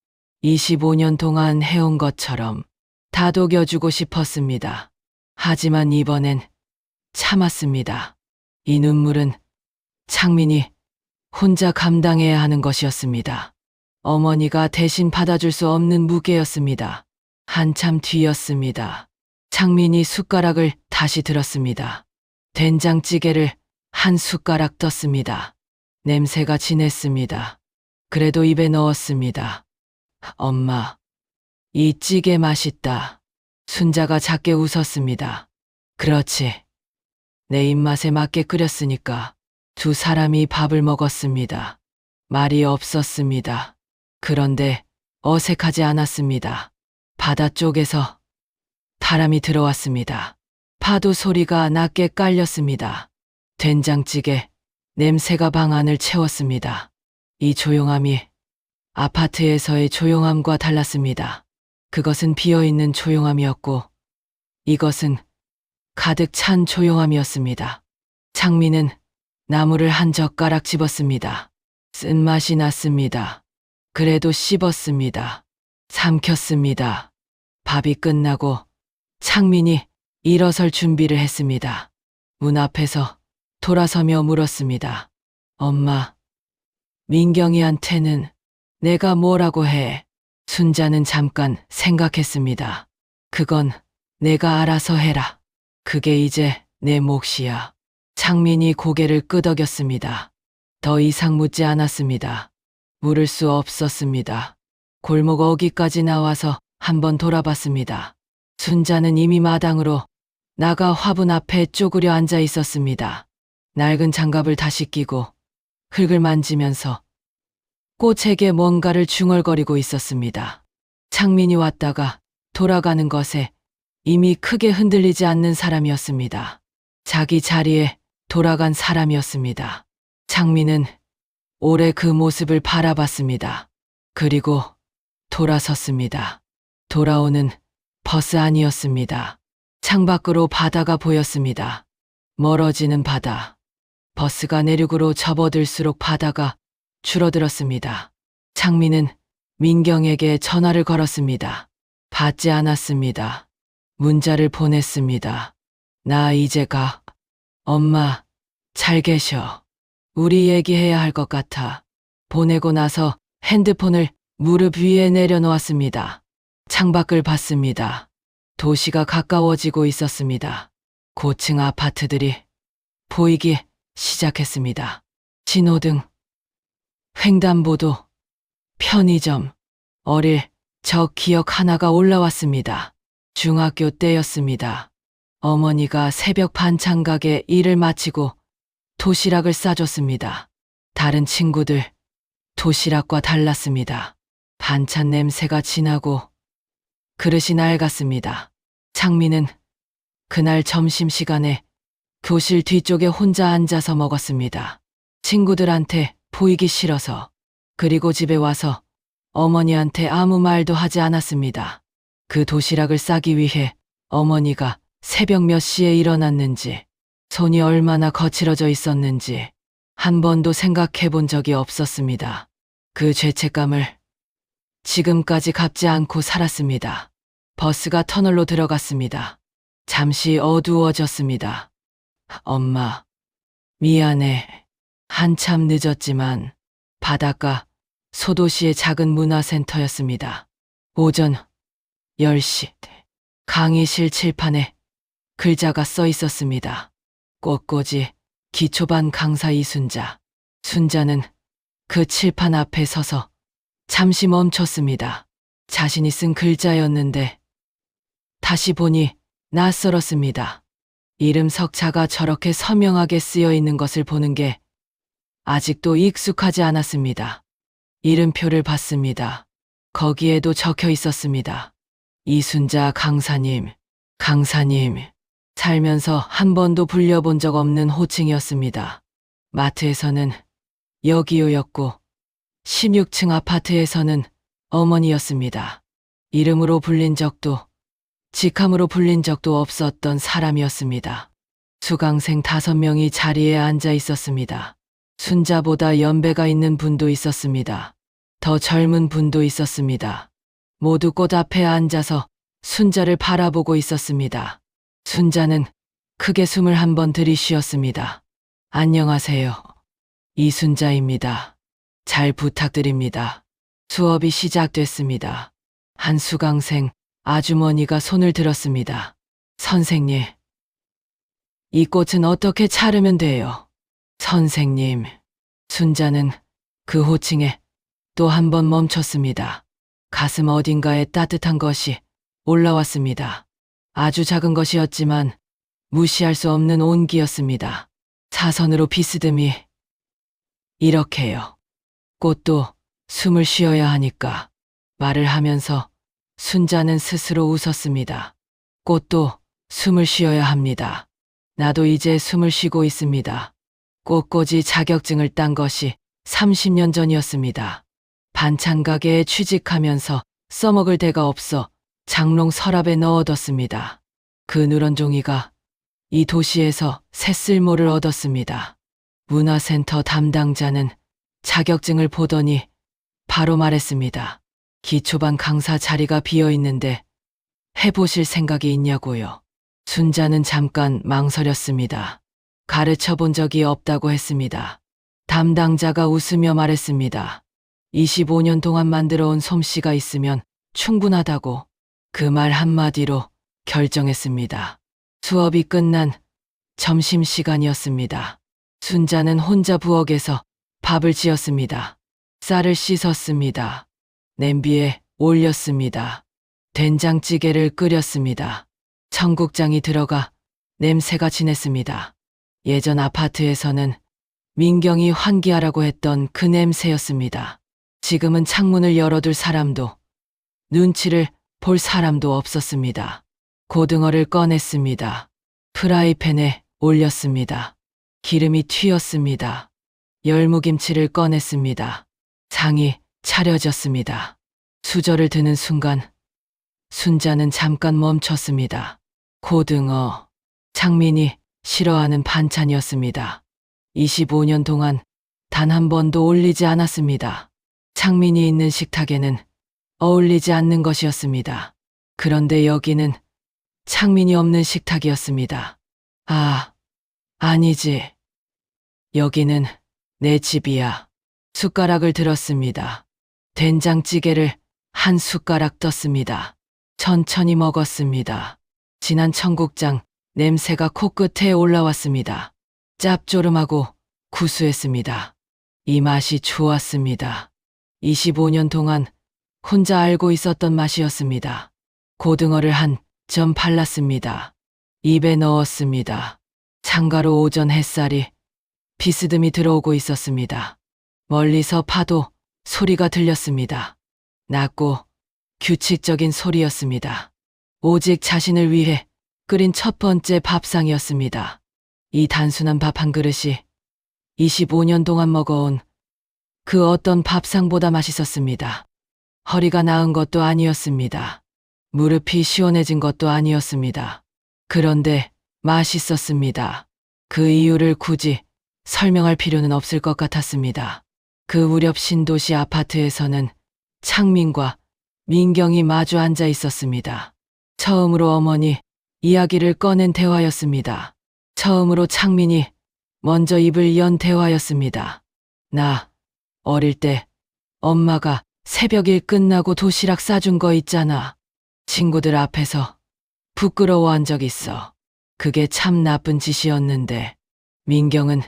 25년 동안 해온 것처럼 다독여주고 싶었습니다. 하지만 이번엔 참았습니다. 이 눈물은 창민이 혼자 감당해야 하는 것이었습니다. 어머니가 대신 받아줄 수 없는 무게였습니다. 한참 뒤였습니다. 창민이 숟가락을 다시 들었습니다. 된장찌개를 한 숟가락 떴습니다. 냄새가 진했습니다. 그래도 입에 넣었습니다. 엄마, 이 찌개 맛있다. 순자가 작게 웃었습니다. 그렇지. 내 입맛에 맞게 끓였으니까. 두 사람이 밥을 먹었습니다. 말이 없었습니다. 그런데 어색하지 않았습니다. 바다 쪽에서 바람이 들어왔습니다. 파도 소리가 낮게 깔렸습니다. 된장찌개 냄새가 방 안을 채웠습니다. 이 조용함이 아파트에서의 조용함과 달랐습니다. 그것은 비어있는 조용함이었고 이것은 가득 찬 조용함이었습니다. 창민은 나물을 한 젓가락 집었습니다. 쓴맛이 났습니다. 그래도 씹었습니다. 삼켰습니다. 밥이 끝나고 창민이 일어설 준비를 했습니다. 문 앞에서 돌아서며 물었습니다. 엄마, 민경이한테는 내가 뭐라고 해? 순자는 잠깐 생각했습니다. 그건 내가 알아서 해라. 그게 이제 내 몫이야. 창민이 고개를 끄덕였습니다. 더 이상 묻지 않았습니다. 물을 수 없었습니다. 골목 어귀까지 나와서 한번 돌아봤습니다. 순자는 이미 마당으로 나가 화분 앞에 쪼그려 앉아 있었습니다. 낡은 장갑을 다시 끼고 흙을 만지면서 꽃에게 뭔가를 중얼거리고 있었습니다. 창민이 왔다가 돌아가는 것에 이미 크게 흔들리지 않는 사람이었습니다. 자기 자리에 돌아간 사람이었습니다. 창민은 오래 그 모습을 바라봤습니다. 그리고 돌아섰습니다. 돌아오는 버스 안이었습니다. 창밖으로 바다가 보였습니다. 멀어지는 바다. 버스가 내륙으로 접어들수록 바다가 줄어들었습니다. 창민은 민경에게 전화를 걸었습니다. 받지 않았습니다. 문자를 보냈습니다. 나 이제 가. 엄마, 잘 계셔. 우리 얘기해야 할 것 같아. 보내고 나서 핸드폰을 무릎 위에 내려놓았습니다. 창밖을 봤습니다. 도시가 가까워지고 있었습니다. 고층 아파트들이 보이기 시작했습니다. 신호등, 횡단보도, 편의점. 어릴 적 기억 하나가 올라왔습니다. 중학교 때였습니다. 어머니가 새벽 반찬 가게 일을 마치고 도시락을 싸줬습니다. 다른 친구들 도시락과 달랐습니다. 반찬 냄새가 진하고 그릇이 낡았습니다. 창민은 그날 점심시간에 교실 뒤쪽에 혼자 앉아서 먹었습니다. 친구들한테 보이기 싫어서. 그리고 집에 와서 어머니한테 아무 말도 하지 않았습니다. 그 도시락을 싸기 위해 어머니가 새벽 몇 시에 일어났는지, 손이 얼마나 거칠어져 있었는지 한 번도 생각해 본 적이 없었습니다. 그 죄책감을 지금까지 갚지 않고 살았습니다. 버스가 터널로 들어갔습니다. 잠시 어두워졌습니다. 엄마, 미안해. 한참 늦었지만 바닷가 소도시의 작은 문화센터였습니다. 오전 10시. 강의실 칠판에 글자가 써 있었습니다. 꽃꽂이 기초반 강사 이순자. 순자는 그 칠판 앞에 서서 잠시 멈췄습니다. 자신이 쓴 글자였는데 다시 보니 낯설었습니다. 이름 석자가 저렇게 서명하게 쓰여 있는 것을 보는 게 아직도 익숙하지 않았습니다. 이름표를 봤습니다. 거기에도 적혀 있었습니다. 이순자 강사님, 강사님. 살면서 한 번도 불려본 적 없는 호칭이었습니다. 마트에서는 여기요였고 16층 아파트에서는 어머니였습니다. 이름으로 불린 적도 직함으로 불린 적도 없었던 사람이었습니다. 수강생 5명이 자리에 앉아 있었습니다. 순자보다 연배가 있는 분도 있었습니다. 더 젊은 분도 있었습니다. 모두 꽃 앞에 앉아서 순자를 바라보고 있었습니다. 순자는 크게 숨을 한 번 들이쉬었습니다. 안녕하세요. 이순자입니다. 잘 부탁드립니다. 수업이 시작됐습니다. 한 수강생 아주머니가 손을 들었습니다. 선생님, 이 꽃은 어떻게 차르면 돼요? 선생님. 순자는 그 호칭에 또 한 번 멈췄습니다. 가슴 어딘가에 따뜻한 것이 올라왔습니다. 아주 작은 것이었지만 무시할 수 없는 온기였습니다. 사선으로 비스듬히. 이렇게요. 꽃도 숨을 쉬어야 하니까. 말을 하면서 순자는 스스로 웃었습니다. 꽃도 숨을 쉬어야 합니다. 나도 이제 숨을 쉬고 있습니다. 꽃꽂이 자격증을 딴 것이 30년 전이었습니다. 반찬 가게에 취직하면서 써먹을 데가 없어 장롱 서랍에 넣어뒀습니다. 그 누런 종이가 이 도시에서 새 쓸모를 얻었습니다. 문화센터 담당자는 자격증을 보더니 바로 말했습니다. 기초반 강사 자리가 비어 있는데 해보실 생각이 있냐고요. 순자는 잠깐 망설였습니다. 가르쳐 본 적이 없다고 했습니다. 담당자가 웃으며 말했습니다. 25년 동안 만들어온 솜씨가 있으면 충분하다고. 그 말 한마디로 결정했습니다. 수업이 끝난 점심시간이었습니다. 순자는 혼자 부엌에서 밥을 지었습니다. 쌀을 씻었습니다. 냄비에 올렸습니다. 된장찌개를 끓였습니다. 청국장이 들어가 냄새가 진했습니다. 예전 아파트에서는 민경이 환기하라고 했던 그 냄새였습니다. 지금은 창문을 열어둘 사람도 눈치를 볼 사람도 없었습니다. 고등어를 꺼냈습니다. 프라이팬에 올렸습니다. 기름이 튀었습니다. 열무김치를 꺼냈습니다. 장이 차려졌습니다. 수저를 드는 순간 순자는 잠깐 멈췄습니다. 고등어. 창민이 싫어하는 반찬이었습니다. 25년 동안 단 한 번도 올리지 않았습니다. 창민이 있는 식탁에는 어울리지 않는 것이었습니다. 그런데 여기는 창민이 없는 식탁이었습니다. 아, 아니지. 여기는 내 집이야. 숟가락을 들었습니다. 된장찌개를 한 숟가락 떴습니다. 천천히 먹었습니다. 진한 청국장 냄새가 코끝에 올라왔습니다. 짭조름하고 구수했습니다. 이 맛이 좋았습니다. 25년 동안 혼자 알고 있었던 맛이었습니다. 고등어를 한 점 발랐습니다. 입에 넣었습니다. 창가로 오전 햇살이 비스듬히 들어오고 있었습니다. 멀리서 파도 소리가 들렸습니다. 낮고 규칙적인 소리였습니다. 오직 자신을 위해 끓인 첫 번째 밥상이었습니다. 이 단순한 밥 한 그릇이 25년 동안 먹어온 그 어떤 밥상보다 맛있었습니다. 허리가 나은 것도 아니었습니다. 무릎이 시원해진 것도 아니었습니다. 그런데 맛있었습니다. 그 이유를 굳이 설명할 필요는 없을 것 같았습니다. 그 무렵 신도시 아파트에서는 창민과 민경이 마주 앉아 있었습니다. 처음으로 어머니 이야기를 꺼낸 대화였습니다. 처음으로 창민이 먼저 입을 연 대화였습니다. 나 어릴 때 엄마가 새벽 일 끝나고 도시락 싸준 거 있잖아. 친구들 앞에서 부끄러워한 적 있어. 그게 참 나쁜 짓이었는데 민경은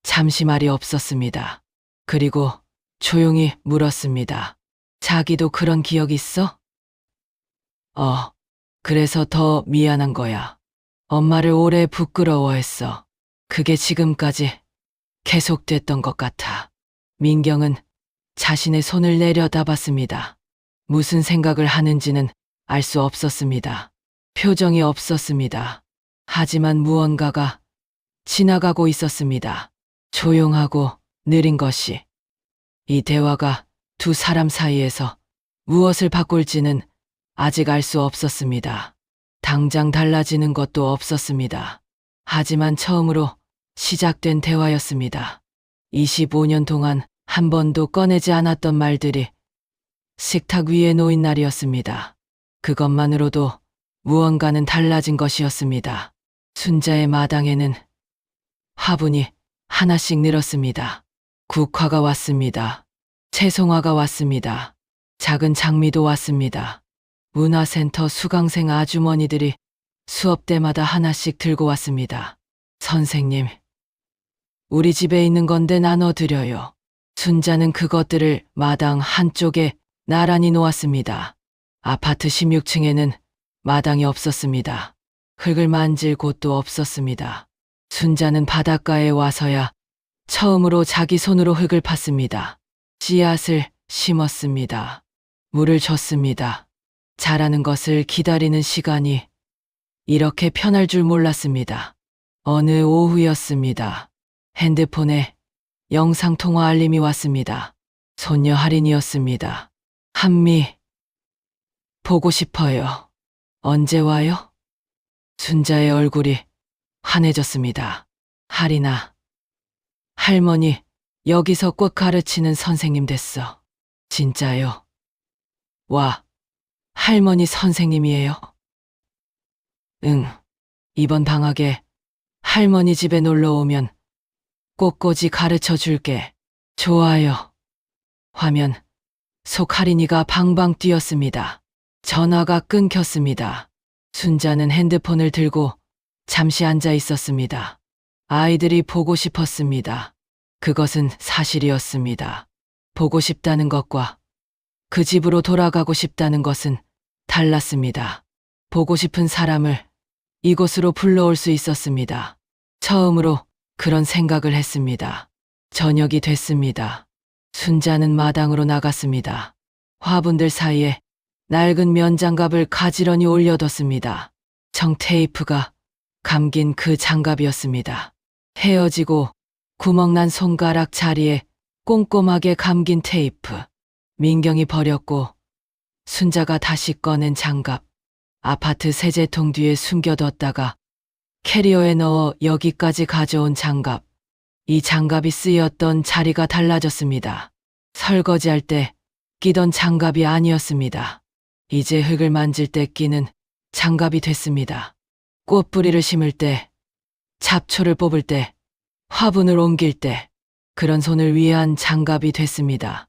잠시 말이 없었습니다. 그리고 조용히 물었습니다. 자기도 그런 기억 있어? 그래서 더 미안한 거야. 엄마를 오래 부끄러워했어. 그게 지금까지 계속됐던 것 같아. 민경은 자신의 손을 내려다봤습니다. 무슨 생각을 하는지는 알 수 없었습니다. 표정이 없었습니다. 하지만 무언가가 지나가고 있었습니다. 조용하고 느린 것이. 이 대화가 두 사람 사이에서 무엇을 바꿀지는 아직 알 수 없었습니다. 당장 달라지는 것도 없었습니다. 하지만 처음으로 시작된 대화였습니다. 25년 동안 한 번도 꺼내지 않았던 말들이 식탁 위에 놓인 날이었습니다. 그것만으로도 무언가는 달라진 것이었습니다. 순자의 마당에는 화분이 하나씩 늘었습니다. 국화가 왔습니다. 채송화가 왔습니다. 작은 장미도 왔습니다. 문화센터 수강생 아주머니들이 수업 때마다 하나씩 들고 왔습니다. 선생님, 우리 집에 있는 건데 나눠드려요. 순자는 그것들을 마당 한쪽에 나란히 놓았습니다. 아파트 16층에는 마당이 없었습니다. 흙을 만질 곳도 없었습니다. 순자는 바닷가에 와서야 처음으로 자기 손으로 흙을 팠습니다. 씨앗을 심었습니다. 물을 줬습니다. 자라는 것을 기다리는 시간이 이렇게 편할 줄 몰랐습니다. 어느 오후였습니다. 핸드폰에 영상통화 알림이 왔습니다. 손녀 할인이었습니다. 한미, 보고 싶어요. 언제 와요? 순자의 얼굴이 환해졌습니다. 할인아, 할머니, 여기서 꽃 가르치는 선생님 됐어. 진짜요? 와, 할머니 선생님이에요? 응, 이번 방학에 할머니 집에 놀러 오면 꽃꽂이 가르쳐 줄게. 좋아요. 화면 속 할인이가 방방 뛰었습니다. 전화가 끊겼습니다. 순자는 핸드폰을 들고 잠시 앉아 있었습니다. 아이들이 보고 싶었습니다. 그것은 사실이었습니다. 보고 싶다는 것과 그 집으로 돌아가고 싶다는 것은 달랐습니다. 보고 싶은 사람을 이곳으로 불러올 수 있었습니다. 처음으로 그런 생각을 했습니다. 저녁이 됐습니다. 순자는 마당으로 나갔습니다. 화분들 사이에 낡은 면장갑을 가지런히 올려뒀습니다. 청테이프가 감긴 그 장갑이었습니다. 헤어지고 구멍난 손가락 자리에 꼼꼼하게 감긴 테이프. 민경이 버렸고 순자가 다시 꺼낸 장갑. 아파트 세제통 뒤에 숨겨뒀다가 캐리어에 넣어 여기까지 가져온 장갑. 이 장갑이 쓰였던 자리가 달라졌습니다. 설거지할 때 끼던 장갑이 아니었습니다. 이제 흙을 만질 때 끼는 장갑이 됐습니다. 꽃뿌리를 심을 때, 잡초를 뽑을 때, 화분을 옮길 때 그런 손을 위한 장갑이 됐습니다.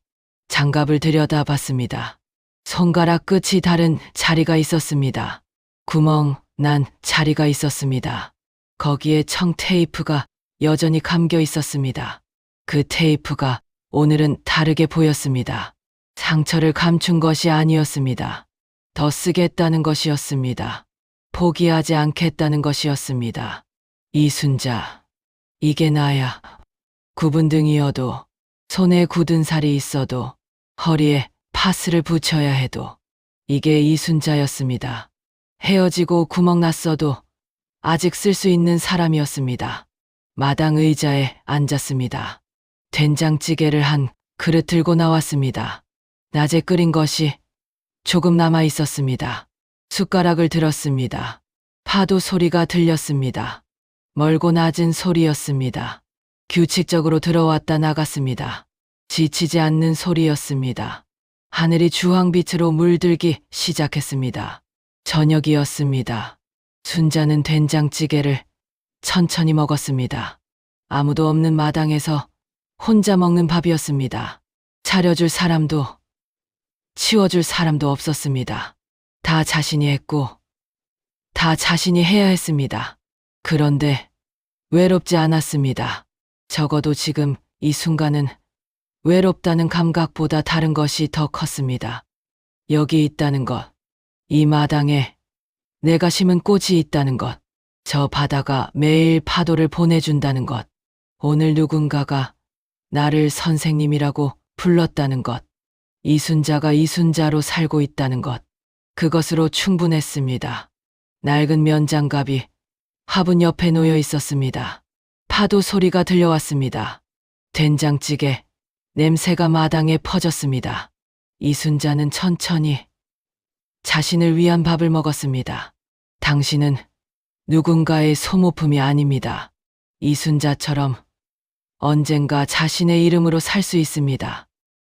장갑을 들여다봤습니다. 손가락 끝이 다른 자리가 있었습니다. 구멍 난 자리가 있었습니다. 거기에 청테이프가 여전히 감겨 있었습니다. 그 테이프가 오늘은 다르게 보였습니다. 상처를 감춘 것이 아니었습니다. 더 쓰겠다는 것이었습니다. 포기하지 않겠다는 것이었습니다. 이순자, 이게 나야. 굽은 등이어도, 손에 굳은 살이 있어도, 허리에 파스를 붙여야 해도, 이게 이순자였습니다. 헤어지고 구멍 났어도 아직 쓸 수 있는 사람이었습니다. 마당 의자에 앉았습니다. 된장찌개를 한 그릇 들고 나왔습니다. 낮에 끓인 것이 조금 남아 있었습니다. 숟가락을 들었습니다. 파도 소리가 들렸습니다. 멀고 낮은 소리였습니다. 규칙적으로 들어왔다 나갔습니다. 지치지 않는 소리였습니다. 하늘이 주황빛으로 물들기 시작했습니다. 저녁이었습니다. 순자는 된장찌개를 천천히 먹었습니다. 아무도 없는 마당에서 혼자 먹는 밥이었습니다. 차려줄 사람도 치워줄 사람도 없었습니다. 다 자신이 했고 다 자신이 해야 했습니다. 그런데 외롭지 않았습니다. 적어도 지금 이 순간은 외롭다는 감각보다 다른 것이 더 컸습니다. 여기 있다는 것, 이 마당에 내가 심은 꽃이 있다는 것, 저 바다가 매일 파도를 보내준다는 것, 오늘 누군가가 나를 선생님이라고 불렀다는 것, 이순자가 이순자로 살고 있다는 것, 그것으로 충분했습니다. 낡은 면장갑이 화분 옆에 놓여 있었습니다. 파도 소리가 들려왔습니다. 된장찌개 냄새가 마당에 퍼졌습니다. 이순자는 천천히 자신을 위한 밥을 먹었습니다. 당신은 누군가의 소모품이 아닙니다. 이순자처럼 언젠가 자신의 이름으로 살 수 있습니다.